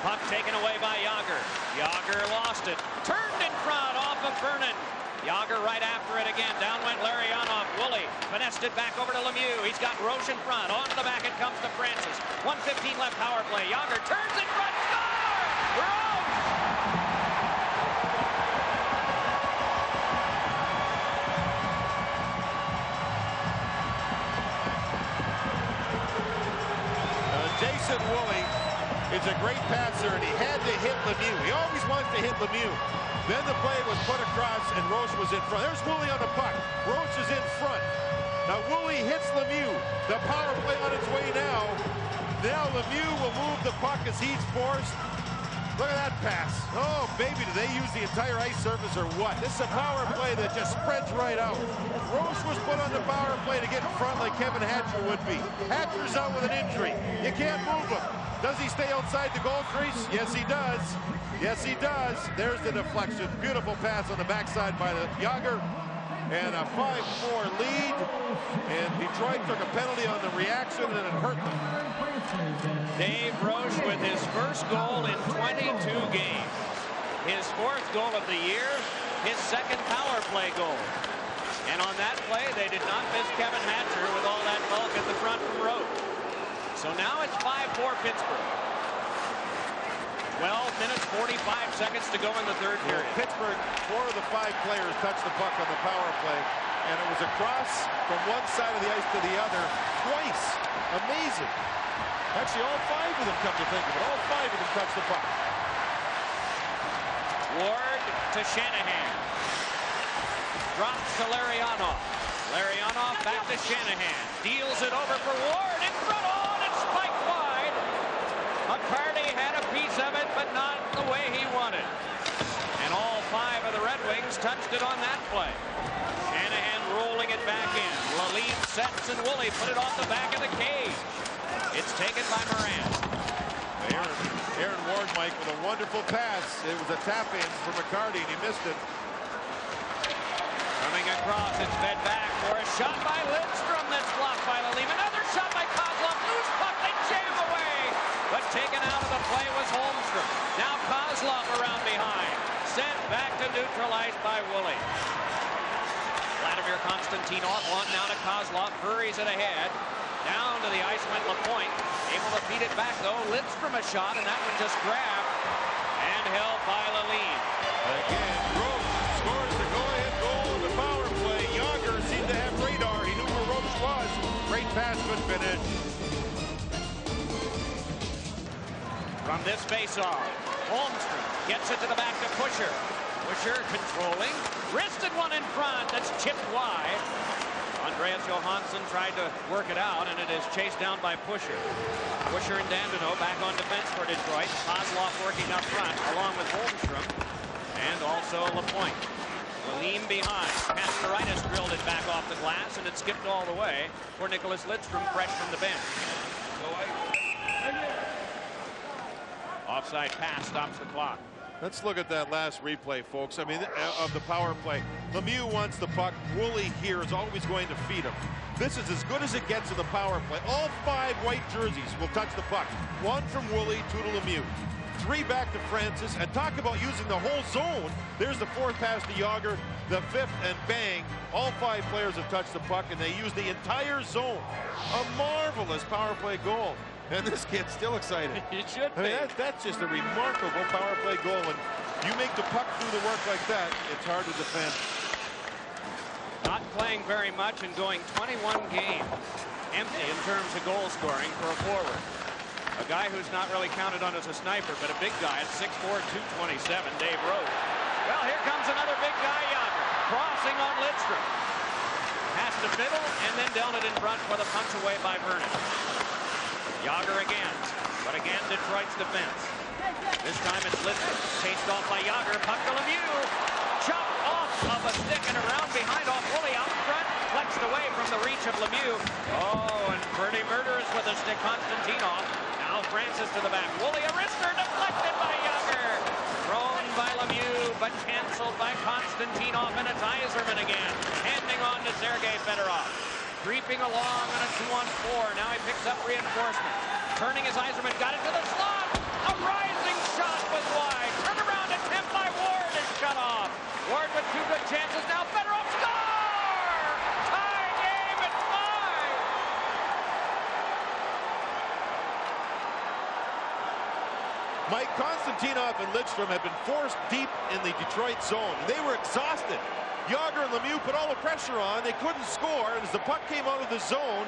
A: Puck taken away by Jágr. Jágr lost it. Turned in front off of Vernon. Jágr right after it again. Down went Larionov. Woolley finessed it back over to Lemieux. He's got Roche in front. On the back it comes to Francis. 1:15 left power play. Jágr turns in front. Score! Roche!
B: Jason Woolley is a great passer, and he had to hit Lemieux. He always wants to hit Lemieux. Then the play was put across, and Roche was in front. There's Woolley on the puck. Roche is in front. Now Woolley hits Lemieux. The power play on its way now. Now Lemieux will move the puck as he's forced. Look at that pass. Oh, baby, do they use the entire ice surface or what? This is a power play that just spreads right out. Roche was put on the power play to get in front like Kevin Hatcher would be. Hatcher's out with an injury. You can't move him. Does he stay outside the goal crease? Yes, he does. Yes, he does. There's the deflection. Beautiful pass on the backside by the Jágr. And a 5-4 lead. And Detroit took a penalty on the reaction, and it hurt them.
A: Dave Roche with his first goal in 22 games. His fourth goal of the year, his second power play goal. And on that play, they did not miss Kevin Hatcher with all that bulk at the front from Roche. So now it's 5-4 Pittsburgh. 12 minutes, 45 seconds to go in the third period.
B: Pittsburgh, 4 of the 5 players touched the puck on the power play. And it was a cross from one side of the ice to the other twice. Amazing. Actually, all 5 of them, come to think of it, all 5 of them touched the puck.
A: Ward to Shanahan. Drops to Larionov. Larionov back to Shanahan. Deals it over for Ward. In front on and spiked wide. McCarty had a piece of it, but not the way he wanted. And all 5 of the Red Wings touched it on that play. Shanahan rolling it back in. Lalime sets and Woolley put it off the back of the cage. It's taken by Moran.
B: Aaron Ward, Mike, with a wonderful pass. It was a tap-in for McCarty, and he missed it.
A: Coming across, it's fed back for a shot by Lidstrom that's blocked by Lalime. Another shot by Kozlov. Loose puck, they jam away. But taken out of the play was Holmstrom. Now Kozlov around behind. Sent back to neutralized by Woolley. Vladimir Konstantinov on now to Kozlov. Hurries it ahead. Down to the ice went Lapointe. Able to feed it back, though. Lidstrom a shot, and that one just grabbed and held by Lalime.
B: Again, Roche scores the go-ahead goal in the power play. Jágr seemed to have radar. He knew where Roche was. Great pass, good finish.
A: From this face-off, Holmstrom gets it to the back to Pusher. Pusher controlling. Wristed one in front. That's chipped wide. Andreas Johansson tried to work it out, and it is chased down by Pusher. Pusher and Dandino back on defense for Detroit. Kozlov working up front, along with Holmstrom, and also Lapointe. Lalime behind. Pastaritis drilled it back off the glass, and it skipped all the way for Nicholas Lidstrom, fresh from the bench. Offside pass stops the clock.
B: Let's look at that last replay, folks. I mean, of the power play. Lemieux wants the puck. Woolley here is always going to feed him. This is as good as it gets in the power play. All 5 white jerseys will touch the puck. 1 from Woolley, 2 to Lemieux. 3 back to Francis. And talk about using the whole zone. There's the 4th pass to Jágr, the 5th, and bang. All 5 players have touched the puck, and they use the entire zone. A marvelous power play goal. And this kid's still excited.
A: It should be.
B: I mean, that's just a remarkable power play goal. And you make the puck do the work like that, it's hard to defend.
A: Not playing very much and going 21 games empty in terms of goal scoring for a forward. A guy who's not really counted on as a sniper, but a big guy at 6'4", 227, Dave Rose. Well, here comes another big guy, Yager, crossing on Lidstrom. Has to fiddle and then dealt it in front for the punch away by Vernon. Yager again, but again Detroit's defense. This time it's Lidstrom, chased off by Yager, puck to Lemieux. Chopped off of a stick and around behind off Woolley out front. Flexed away from the reach of Lemieux. Oh, and pretty murderous with a stick, Konstantinov. Now Francis to the back. Woolley, a wrister, deflected by Yager. Thrown by Lemieux, but canceled by Konstantinov, and it's Yzerman again. Handing on to Sergei Fedorov. Creeping along on a 2-on-4. Now he picks up reinforcement. Turning as Yzerman got it to the slot. A rising shot was wide. Turnaround attempt by Ward is shut off. Ward with two good chances. Now Fedorov score! Tie game at 5.
B: Mike, Konstantinov and Lidstrom had been forced deep in the Detroit zone. They were exhausted. Yager and Lemieux put all the pressure on. They couldn't score, and as the puck came out of the zone,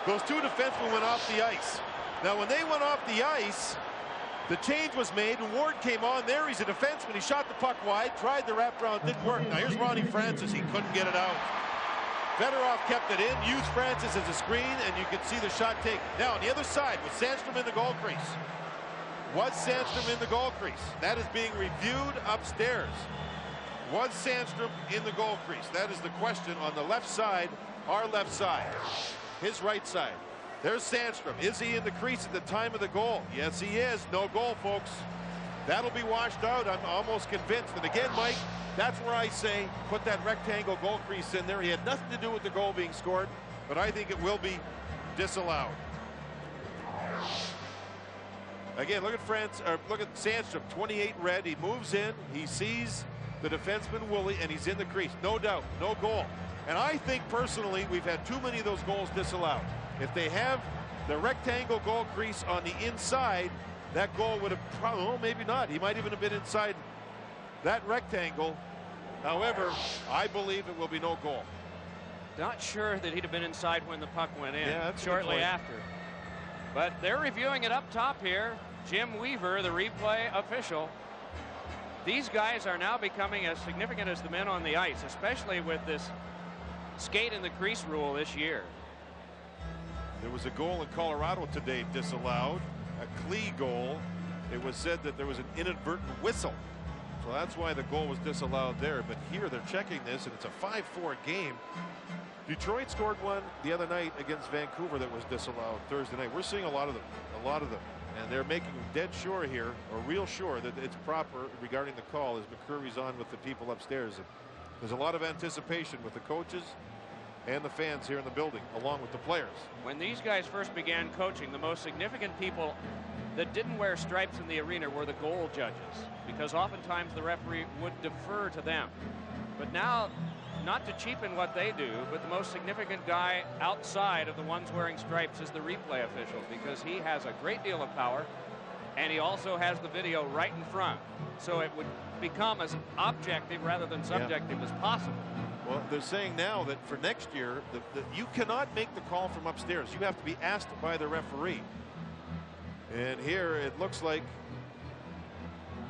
B: those two defensemen went off the ice. Now, when they went off the ice, the change was made, and Ward came on there. He's a defenseman. He shot the puck wide, tried the wraparound, didn't work. Now, here's Ronnie Francis. He couldn't get it out. Fedorov kept it in, used Francis as a screen, and you could see the shot taken. Now, on the other side, was Sandstrom in the goal crease? Was Sandstrom in the goal crease? That is being reviewed upstairs. Was Sandstrom in the goal crease? That is the question on the left side, our left side, his right side. There's Sandstrom. Is he in the crease at the time of the goal? Yes, he is. No goal, folks. That'll be washed out, I'm almost convinced. And again, Mike, that's where I say put that rectangle goal crease in there. He had nothing to do with the goal being scored, but I think it will be disallowed. Again, look at Sandstrom, 28 red. He moves in, he sees the defenseman Woolley, and he's in the crease. No doubt, no goal. And I think personally we've had too many of those goals disallowed. If they have the rectangle goal crease on the inside, that goal would have probably, well, maybe not. He might even have been inside that rectangle. However, I believe it will be no goal.
A: Not sure that he'd have been inside when the puck went in,
B: yeah,
A: shortly after. But they're reviewing it up top here. Jim Weaver, the replay official. These guys are now becoming as significant as the men on the ice, especially with this skate in the crease rule this year.
B: There was a goal in Colorado today disallowed, a Klee goal. It was said that there was an inadvertent whistle. So that's why the goal was disallowed there. But here they're checking this, and it's a 5-4 game. Detroit scored one the other night against Vancouver that was disallowed Thursday night. We're seeing a lot of them. And they're making dead sure here, or real sure, that it's proper regarding the call as McCreary's on with the people upstairs. And there's a lot of anticipation with the coaches and the fans here in the building, along with the players.
A: When these guys first began coaching, the most significant people that didn't wear stripes in the arena were the goal judges, because oftentimes the referee would defer to them. But now, not to cheapen what they do, but the most significant guy outside of the ones wearing stripes is the replay official, because he has a great deal of power, and he also has the video right in front. So it would become as objective rather than subjective as possible.
B: Well, they're saying now that for next year, that you cannot make the call from upstairs. You have to be asked by the referee. And here it looks like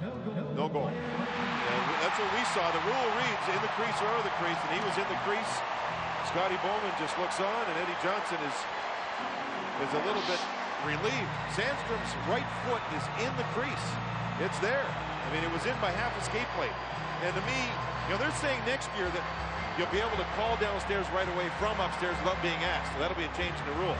B: no goal. And that's what we saw. The rule reads in the crease or out of the crease, and he was in the crease. Scotty Bowman just looks on, and Eddie Johnson is a little bit relieved. Sandstrom's right foot is in the crease. It's there. I mean, it was in by half a skate plate. And to me, you know, they're saying next year that you'll be able to call downstairs right away from upstairs without being asked. So that'll be a change in the rule.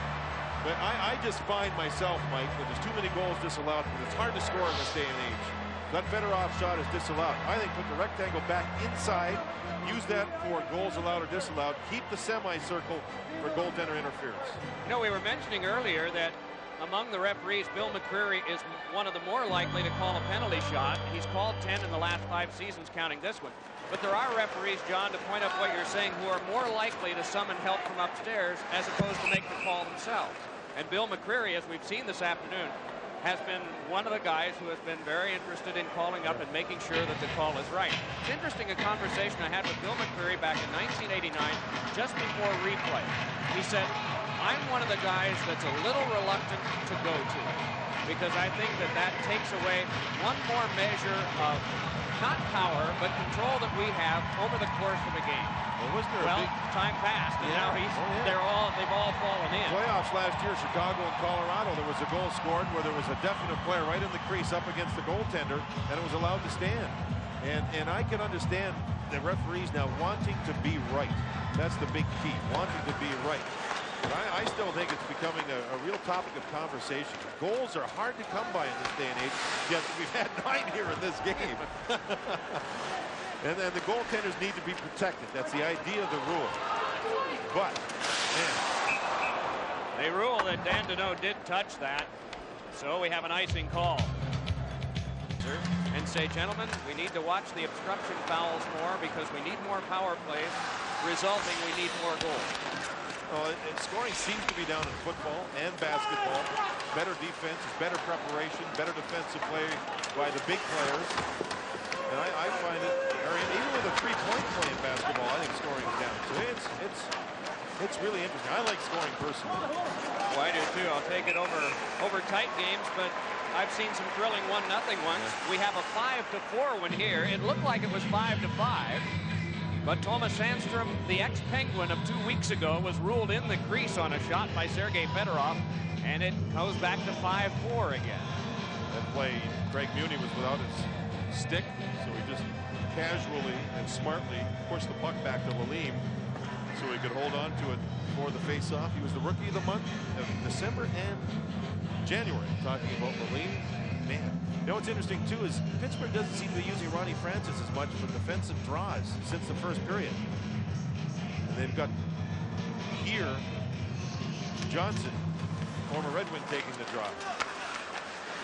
B: But I just find myself, Mike, that there's too many goals disallowed, and it's hard to score in this day and age. That Fedorov shot is disallowed. I think put the rectangle back inside, use that for goals allowed or disallowed, keep the semicircle for goaltender interference.
A: You know, we were mentioning earlier that among the referees, Bill McCreary is one of the more likely to call a penalty shot. He's called 10 in the last 5 seasons, counting this one. But there are referees, John, to point up what you're saying, who are more likely to summon help from upstairs as opposed to make the call themselves. And Bill McCreary, as we've seen this afternoon, has been one of the guys who has been very interested in calling up and making sure that the call is right. It's interesting, a conversation I had with Bill McCreary back in 1989, just before replay. He said, I'm one of the guys that's a little reluctant to go to it, because I think that that takes away one more measure of not power, but control that we have over the course of a game.
B: Well,
A: time passed, and now they've all fallen in.
B: Playoffs last year, Chicago and Colorado, there was a goal scored where there was a definite player right in the crease up against the goaltender, and it was allowed to stand. And I can understand the referees now wanting to be right. That's the big key, wanting to be right. But I still think it's becoming a real topic of conversation. Goals are hard to come by in this day and age, yet we've had 9 here in this game. And then the goaltenders need to be protected. That's the idea of the rule. But, man.
A: They rule that Dandenault did touch that. So we have an icing call. And say, gentlemen, we need to watch the obstruction fouls more because we need more power plays. Resulting, we need more goals.
B: Well, scoring seems to be down in football and basketball. Better defense, better preparation, better defensive play by the big players. And I find it, even with a three-point play in basketball, I think scoring is down. So it's really interesting. I like scoring personally.
A: Well, I do too. I'll take it over tight games, but I've seen some thrilling 1-0 ones. We have a 5-4 one here. It looked like it was 5-5. But Thomas Sandstrom, the ex-Penguin of 2 weeks ago, was ruled in the crease on a shot by Sergei Fedorov, and it goes back to 5-4 again.
B: That play, Craig Muni was without his stick, so he just casually and smartly pushed the puck back to Lalime so he could hold on to it for the face-off. He was the rookie of the month of December and January. Talking about Lalime, man. You know what's interesting too is Pittsburgh doesn't seem to be using Ronnie Francis as much for defensive draws since the first period. And they've got here Johnson, former Red Wing, taking the draw.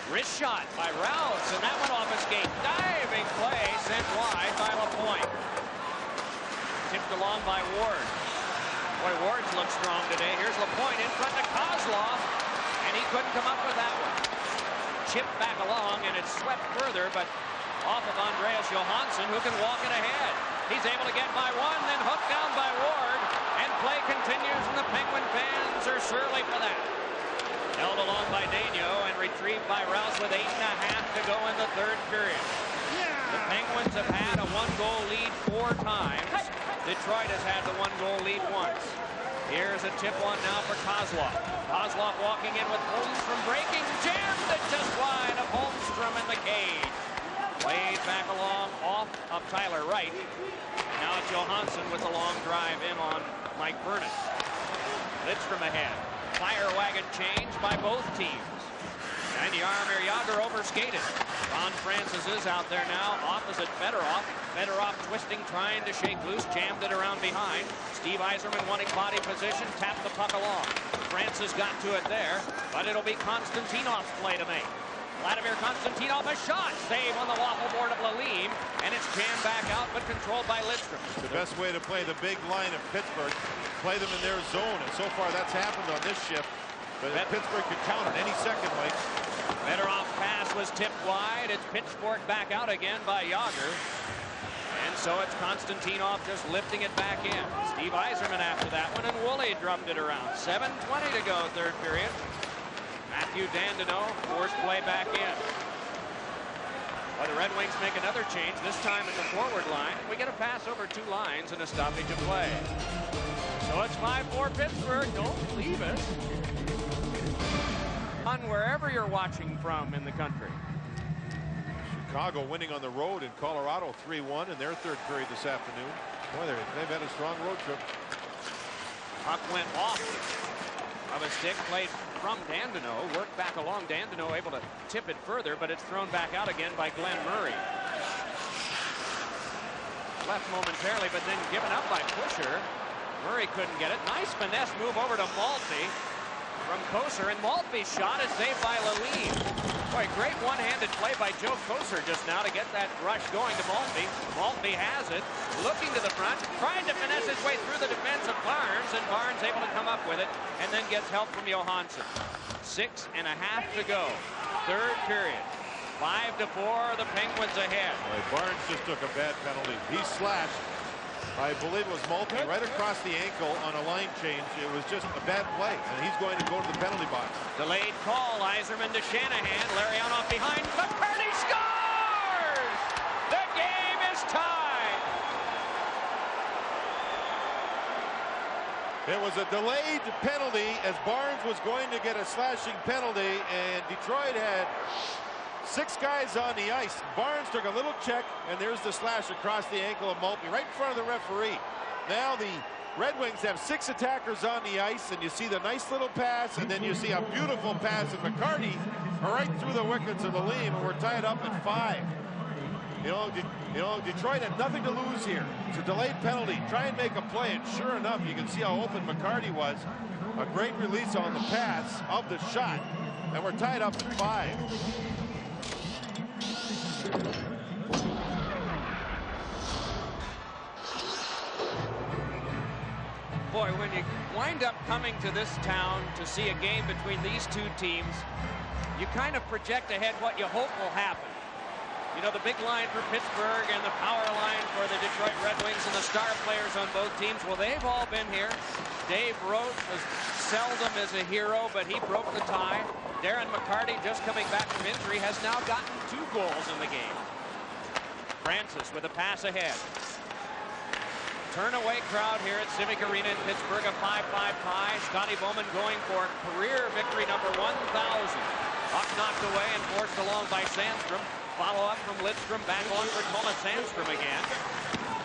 A: Wrist shot by Rouse, and that went off his skate. Diving play sent wide by LaPointe. Tipped along by Ward. Boy, Ward's looked strong today. Here's LaPointe in front of Kozlov, and he couldn't come up with that one. Chipped back along, and it's swept further, but off of Andreas Johansson, who can walk it ahead. He's able to get by one, then hooked down by Ward, and play continues, and the Penguin fans are surly for that. Held along by Daigneault and retrieved by Rouse with 8.5 to go in the third period. The Penguins have had a 1-goal lead 4 times. Detroit has had the 1-goal lead once. Here's a tip one now for Kozlov. Kozlov walking in with Holmstrom breaking. Jammed it just wide of Holmstrom in the cage. Played back along off of Tyler Wright. Now it's Johansson with a long drive in on Mike Vernon. Lidstrom ahead. Fire wagon change by both teams. And Jaromir Jagr overskated. Ron Francis is out there now, opposite Fedorov. Fedorov twisting, trying to shake loose, jammed it around behind. Steve Yzerman wanting body position, tapped the puck along. Francis got to it there, but it'll be Konstantinov's play to make. Vladimir Konstantinov, a shot, save on the waffle board of Lalime, and it's jammed back out, but controlled by Lidstrom.
B: The best way to play the big line of Pittsburgh, play them in their zone, and so far that's happened on this shift. But Pittsburgh could count it any second, Mike.
A: Fedorov pass was tipped wide. It's pitchforked back out again by Jagr. And so it's Konstantinov just lifting it back in. Steve Yzerman after that one, and Woolley drummed it around. 7:20 to go, third period. Matthew Dandenault forced play back in. Well, the Red Wings make another change, this time at the forward line. We get a pass over 2 lines and a stoppage of play. So it's 5-4 Pittsburgh. Don't leave us. On wherever you're watching from in the country.
B: Chicago winning on the road in Colorado 3-1 in their third period this afternoon. Boy, they've had a strong road trip.
A: Puck went off of a stick, played from Dandenault, worked back along. Dandenault able to tip it further, but it's thrown back out again by Glenn Murray. Left momentarily, but then given up by Pusher. Murray couldn't get it. Nice finesse move over to Maltby from Kocur, and Maltby's shot is saved by Lalime. Boy, great one-handed play by Joe Kocur just now to get that rush going to Maltby. Maltby has it, looking to the front, trying to finesse his way through the defense of Barnes, and Barnes able to come up with it, and then gets help from Johansson. 6.5 to go. Third period. 5-4, the Penguins ahead.
B: Barnes just took a bad penalty. He slashed, I believe it was Maltby, right across the ankle on a line change. It was just a bad play, and he's going to go to the penalty box.
A: Delayed call. Yzerman to Shanahan. Larionov behind. McCarty scores! The game is tied.
B: It was a delayed penalty as Barnes was going to get a slashing penalty, and Detroit had 6 guys on the ice. Barnes took a little check, and there's the slash across the ankle of Maltby right in front of the referee. Now the Red Wings have 6 attackers on the ice, and you see the nice little pass, and then you see a beautiful pass of McCarty right through the wickets of the Leam, and we're tied up at 5. You know, Detroit had nothing to lose here. It's a delayed penalty. Try and make a play, and sure enough, you can see how open McCarty was. A great release on the pass of the shot, and we're tied up at 5.
A: Boy, when you wind up coming to this town to see a game between these two teams, you kind of project ahead what you hope will happen. You know, the big line for Pittsburgh and the power line for the Detroit Red Wings and the star players on both teams, well, they've all been here. Dave Roach was seldom as a hero, but he broke the tie. Darren McCarty, just coming back from injury, has now gotten 2 goals in the game. Francis with a pass ahead. Turn-away crowd here at Civic Arena in Pittsburgh, a 5-5 tie. Scotty Bowman going for career victory number 1,000. Puck knocked away and forced along by Sandstrom. Follow-up from Lidstrom, back on for Thomas Sandstrom again.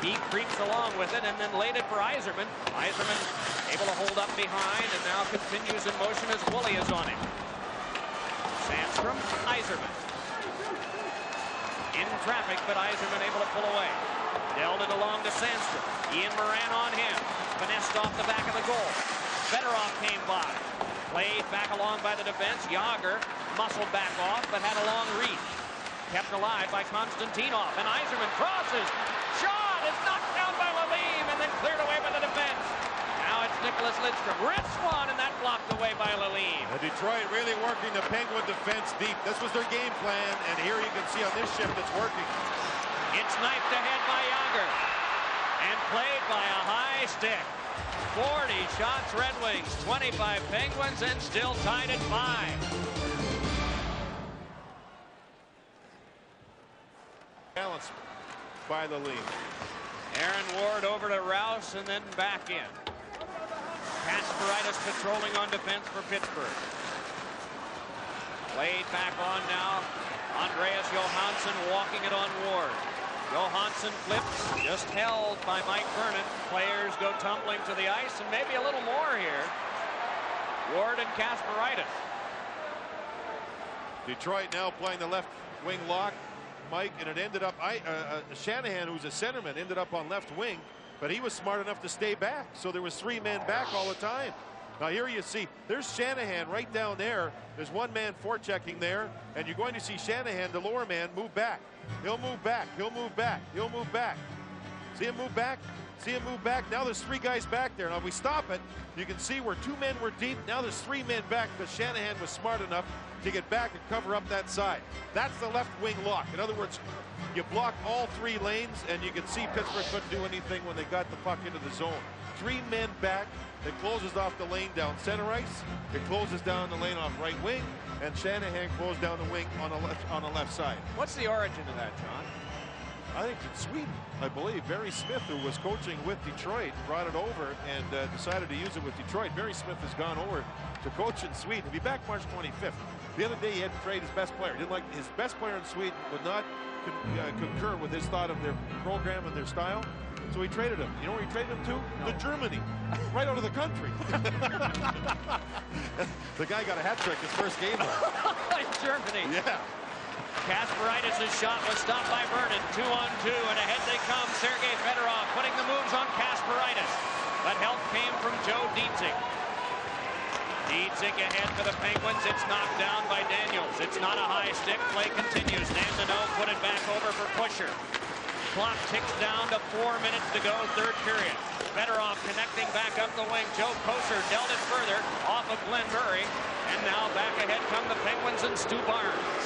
A: He creeps along with it and then laid it for Yzerman. Yzerman able to hold up behind and now continues in motion as Woolley is on him. Sandstrom, Yzerman. In traffic, but Yzerman able to pull away. Dealt it along to Sandstrom. Ian Moran on him. Finessed off the back of the goal. Fedorov came by. Played back along by the defense. Yager muscled back off, but had a long reach. Kept alive by Konstantinov, and Yzerman crosses. Shot is knocked down by Lalime and then cleared away by the defense. Now it's Nicholas Lidstrom. Rips one, and that blocked away by Lalime.
B: Detroit really working the Penguin defense deep. This was their game plan, and here you can see on this shift it's working.
A: It's knifed ahead by Yager and played by a high stick. 40 shots Red Wings, 25 Penguins, and still tied at 5.
B: Balance by the lead.
A: Aaron Ward over to Rouse and then back in. Kasparaitis patrolling on defense for Pittsburgh. Played back on now. Andreas Johansson walking it on Ward. Johansson flips, just held by Mike Vernon. Players go tumbling to the ice, and maybe a little more here. Ward and Kasparaitis.
B: Detroit now playing the left wing lock, Mike, and it ended up Shanahan, who's a centerman, ended up on left wing, but he was smart enough to stay back, so there was 3 men back all the time. Now here you see there's Shanahan right down there. There's 1 man forechecking there, and you're going to see Shanahan, the lower man, move back. He'll move back. He'll move back. He'll move back. See him move back. See him move back. Now there's 3 guys back there. Now if we stop it, you can see where 2 men were deep. Now there's 3 men back because Shanahan was smart enough to get back and cover up that side. That's the left wing lock. In other words, you block all 3 lanes, and you can see Pittsburgh couldn't do anything when they got the puck into the zone. 3 men back. It closes off the lane down center ice. It closes down the lane off right wing, and Shanahan closed down the wing on the left side.
A: What's the origin of that, John?
B: I think it's Sweden, I believe. Barry Smith, who was coaching with Detroit, brought it over and decided to use it with Detroit. Barry Smith has gone over to coach in Sweden. He'll be back March 25th. The other day he had to trade his best player. Didn't like his best player in Sweden would not concur with his thought of their program and their style. So he traded him. You know where he traded him to? No. To Germany. Right out of the country. The guy got a hat trick his first game.
A: In Germany.
B: Yeah.
A: Kasparaitis' shot was stopped by Vernon. 2-on-2, and ahead they come. Sergei Fedorov putting the moves on Kasparaitis. But help came from Joe Dietzig. Dietzig ahead for the Penguins. It's knocked down by Daniels. It's not a high stick. Play continues. Dandino put it back over for Pusher. Clock ticks down to 4 minutes to go, 3rd period. Fedorov connecting back up the wing. Joe Kocur dealt it further off of Glenn Murray. And now back ahead come the Penguins and Stu Barnes.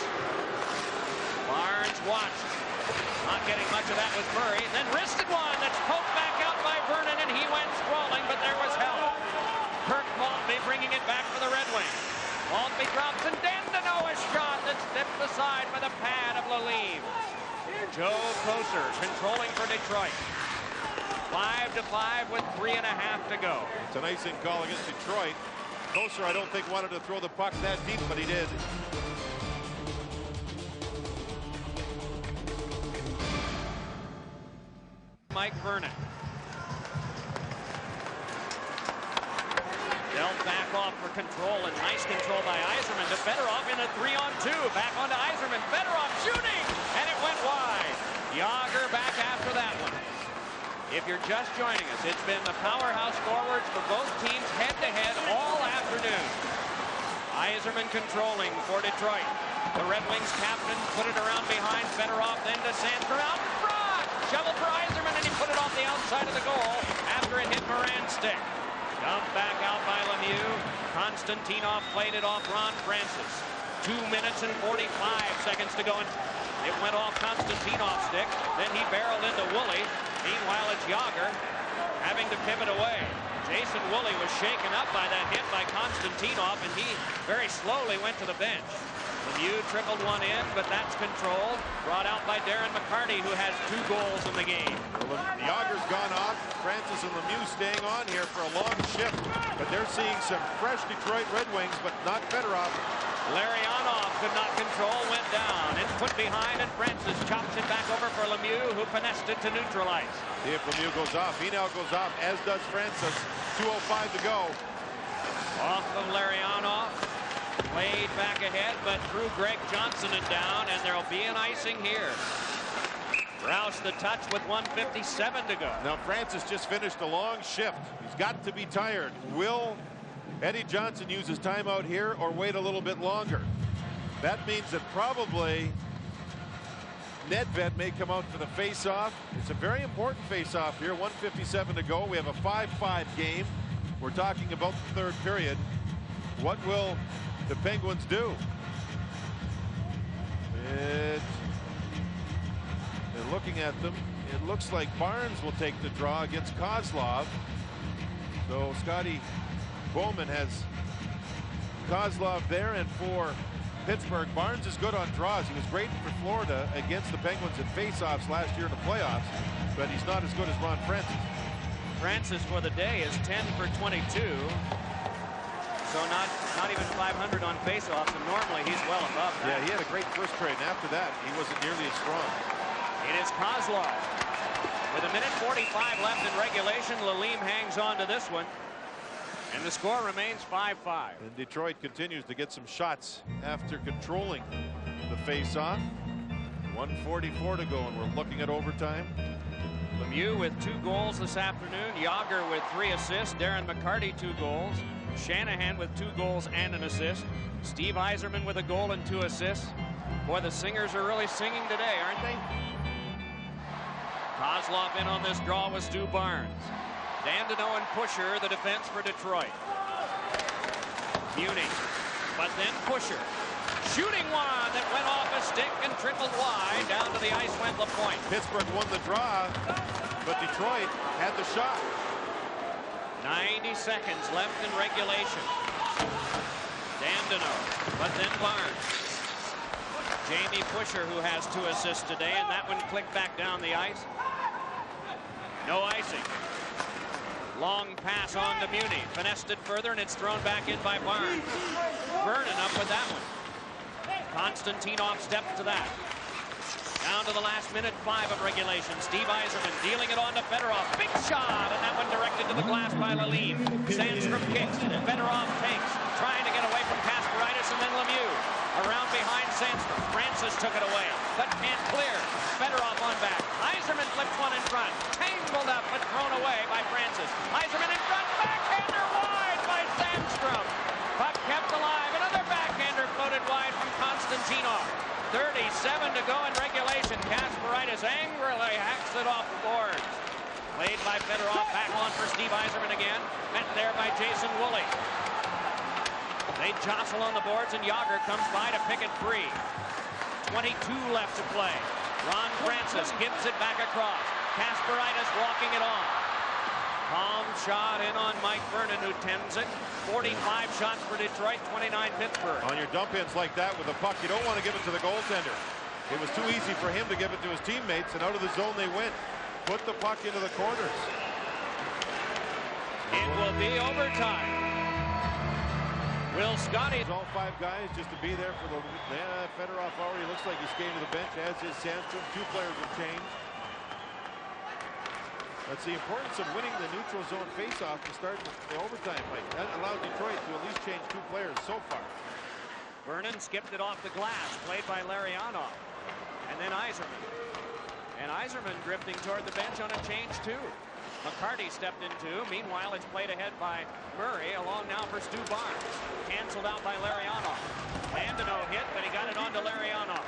A: Barnes watched. Not getting much of that with Murray. Then wristed one that's poked back out by Vernon, and he went sprawling, but there was help. Kirk Maltby bringing it back for the Red Wings. Maltby drops, and Dandino a shot that's tipped aside by the pad of Lalime. Joe Kocur controlling for Detroit. 5-5 with 3.5 to go.
B: It's an icing call against Detroit. Kocur, I don't think, wanted to throw the puck that deep, but he did.
A: Mike Vernon. Dealt back off for control, and nice control by Yzerman to Fedorov in a 3-on-2. Back onto Yzerman. Fedorov shooting, and it went wide. Jágr back after that one. If you're just joining us, it's been the powerhouse forwards for both teams head-to-head all afternoon. Yzerman controlling for Detroit. The Red Wings captain put it around behind Fedorov, then to Sandstrom out in front. Shovel for Yzerman, and he put it off the outside of the goal after it hit Moran's stick. Dumped back out by Lemieux. Konstantinov played it off Ron Francis. 2 minutes and 45 seconds to go. And it went off Konstantinov's stick. Then he barreled into Woolley. Meanwhile, it's Jágr having to pivot away. Jason Woolley was shaken up by that hit by Konstantinov, and he very slowly went to the bench. Lemieux trickled one in, but that's controlled. Brought out by Darren McCarty, who has 2 goals in the game.
B: Well, Jágr's gone off. Francis and Lemieux staying on here for a long shift. But they're seeing some fresh Detroit Red Wings, but not Fedorov.
A: Larionov could not control, went down, and put behind, and Francis chops it back over for Lemieux, who finessed it to neutralize.
B: See if Lemieux goes off. He now goes off, as does Francis. 2:05 to go.
A: Off of Larionov. Played back ahead, but threw Greg Johnson and down, and there'll be an icing here. Rouse the touch with 1:57 to go.
B: Now Francis just finished a long shift. He's got to be tired. Will Eddie Johnson use his timeout here or wait a little bit longer? That means that probably Nedved may come out for the face-off. It's a very important face-off here. 1:57 to go. We have a 5-5 game. We're talking about the third period. What will the Penguins do? And looking at them, it looks like Barnes will take the draw against Kozlov. So Scotty Bowman has Kozlov there, and for Pittsburgh, Barnes is good on draws. He was great for Florida against the Penguins in faceoffs last year in the playoffs, but he's not as good as Ron Francis.
A: Francis for the day is 10 for 22. So not even 500 on faceoffs, and normally he's well above that.
B: Yeah, he had a great first period, and after that, he wasn't nearly as strong.
A: It is Kozlov. With 1:45 left in regulation, Lalime hangs on to this one. And the score remains 5-5.
B: And Detroit continues to get some shots after controlling the face-off. 1:44 to go, and we're looking at overtime.
A: Lemieux with 2 goals this afternoon. Jágr with 3 assists. Darren McCarty 2 goals. Shanahan with 2 goals and an assist. Steve Yzerman with a goal and 2 assists. Boy, the singers are really singing today, aren't they? Kozlov in on this draw with Stu Barnes. Dandino and Pusher, the defense for Detroit. Muni, but then Pusher. Shooting one that went off a stick and trickled wide. Down to the ice went LaPointe.
B: Pittsburgh won the draw, but Detroit had the shot.
A: 90 seconds left in regulation. Dandino, but then Barnes. Jamie Pusher, who has 2 assists today, and that one clicked back down the ice. No icing. Long pass on to Muni. Finessed it further, and it's thrown back in by Barnes. Vernon up with that one. Konstantinov steps to that. Down to the last minute 5 of regulation. Steve Yzerman dealing it on to Fedorov. Big shot, and that one directed to the glass by Lalime. Sandstrom kicks. Fedorov takes. Trying to get away from Kasparaitis, and then Lemieux. Around behind Sandstrom. Francis took it away, but can't clear. Fedorov on back. Yzerman flips one in front. Tangled up, but thrown away by Francis. Yzerman in front. Backhander wide by Sandstrom. Puck kept alive. Another backhander floated wide from Konstantinov. 37 to go in regulation. Kasparaitis angrily hacks it off the boards. Played by Fedorov, back on for Steve Yzerman again. Met there by Jason Woolley. They jostle on the boards, and Jágr comes by to pick it free. 22 left to play. Ron Francis gives it back across. Kasparaitis walking it on. Palm shot in on Mike Vernon, who tends it. 45 shots for Detroit, 29 Pittsburgh.
B: On your dump ins like that with a puck, you don't want to give it to the goaltender. It was too easy for him to give it to his teammates, and out of the zone they went. Put the puck into the corners.
A: It will be overtime. Will Scotty.
B: All five guys just to be there for the Fedorov already looks like he's skating to the bench, as is Sandstrom. Two players have changed. That's the importance of winning the neutral zone faceoff to start the overtime fight. That allowed Detroit to at least change two players so far.
A: Vernon skipped it off the glass, played by Larionov. And then Yzerman. And Yzerman drifting toward the bench on a change too. McCarty stepped in too. Meanwhile, it's played ahead by Murray. Along now for Stu Barnes. Canceled out by Larionov. Landino hit, but he got it onto Larionov.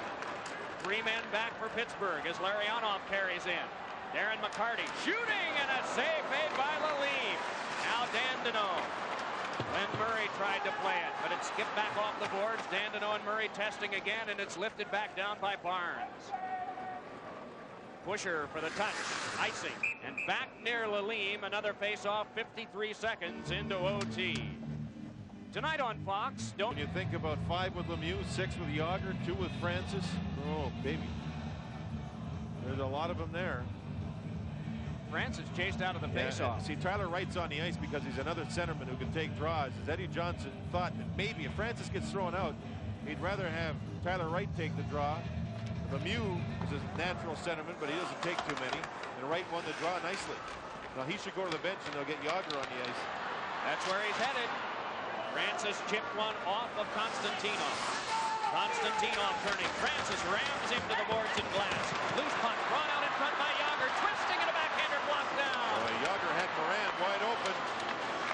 A: 3 men back for Pittsburgh as Larionov carries in. Darren McCarty shooting, and a save made by Lalime. Now Dandino. Glenn Murray tried to play it, but it skipped back off the boards. Dandino and Murray testing again, and it's lifted back down by Barnes. Pusher for the touch, icing, and back near Lalime. Another face-off, 53 seconds into OT. Tonight on Fox,
B: When you think about 5 with Lemieux, 6 with Jágr, 2 with Francis. Oh, baby. There's a lot of them there.
A: Francis chased out of the face-off.
B: See, Tyler Wright's on the ice because he's another centerman who can take draws. As Eddie Johnson thought that maybe if Francis gets thrown out, he'd rather have Tyler Wright take the draw. Lemieux is a natural centerman, but he doesn't take too many. And Wright won the draw nicely. Now he should go to the bench and they'll get Jágr on the ice.
A: That's where he's headed. Francis chipped one off of Konstantinov. Konstantinov turning. Francis rams him to the boards and glass. Loose puck brought out in front by Jágr. Twisting and a backhander blocked down.
B: Jágr had Moran wide open.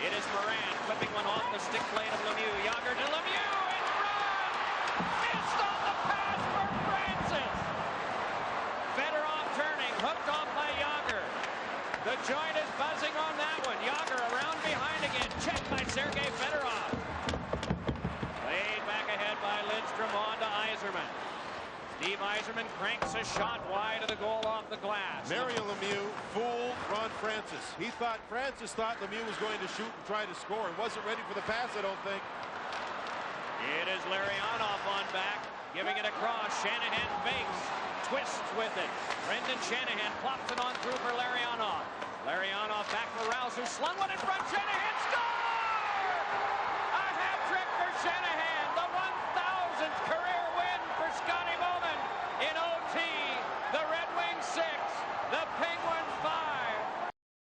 A: It is Moran clipping one off the stick blade of Lemieux. Jágr to Lemieux in front. Missed on the pass for Francis. Fedorov turning. Hooked off by Jágr. The joint is buzzing on that one. Jágr around behind again. Checked by Sergei Fedorov. Played back ahead by Lidstrom on to Yzerman. Steve Yzerman cranks a shot wide of the goal off the glass.
B: Mario Lemieux fooled Ron Francis. Francis thought Lemieux was going to shoot and try to score and wasn't ready for the pass, I don't think.
A: It is Larionov on back, giving it across. Shanahan fakes, twists with it. Brendan Shanahan plops it on through for Larionov. Larionov back for Rouse, who slung one in front. Shanahan score! A hat trick for Shanahan, the 1,000th career win for Scotty Moe.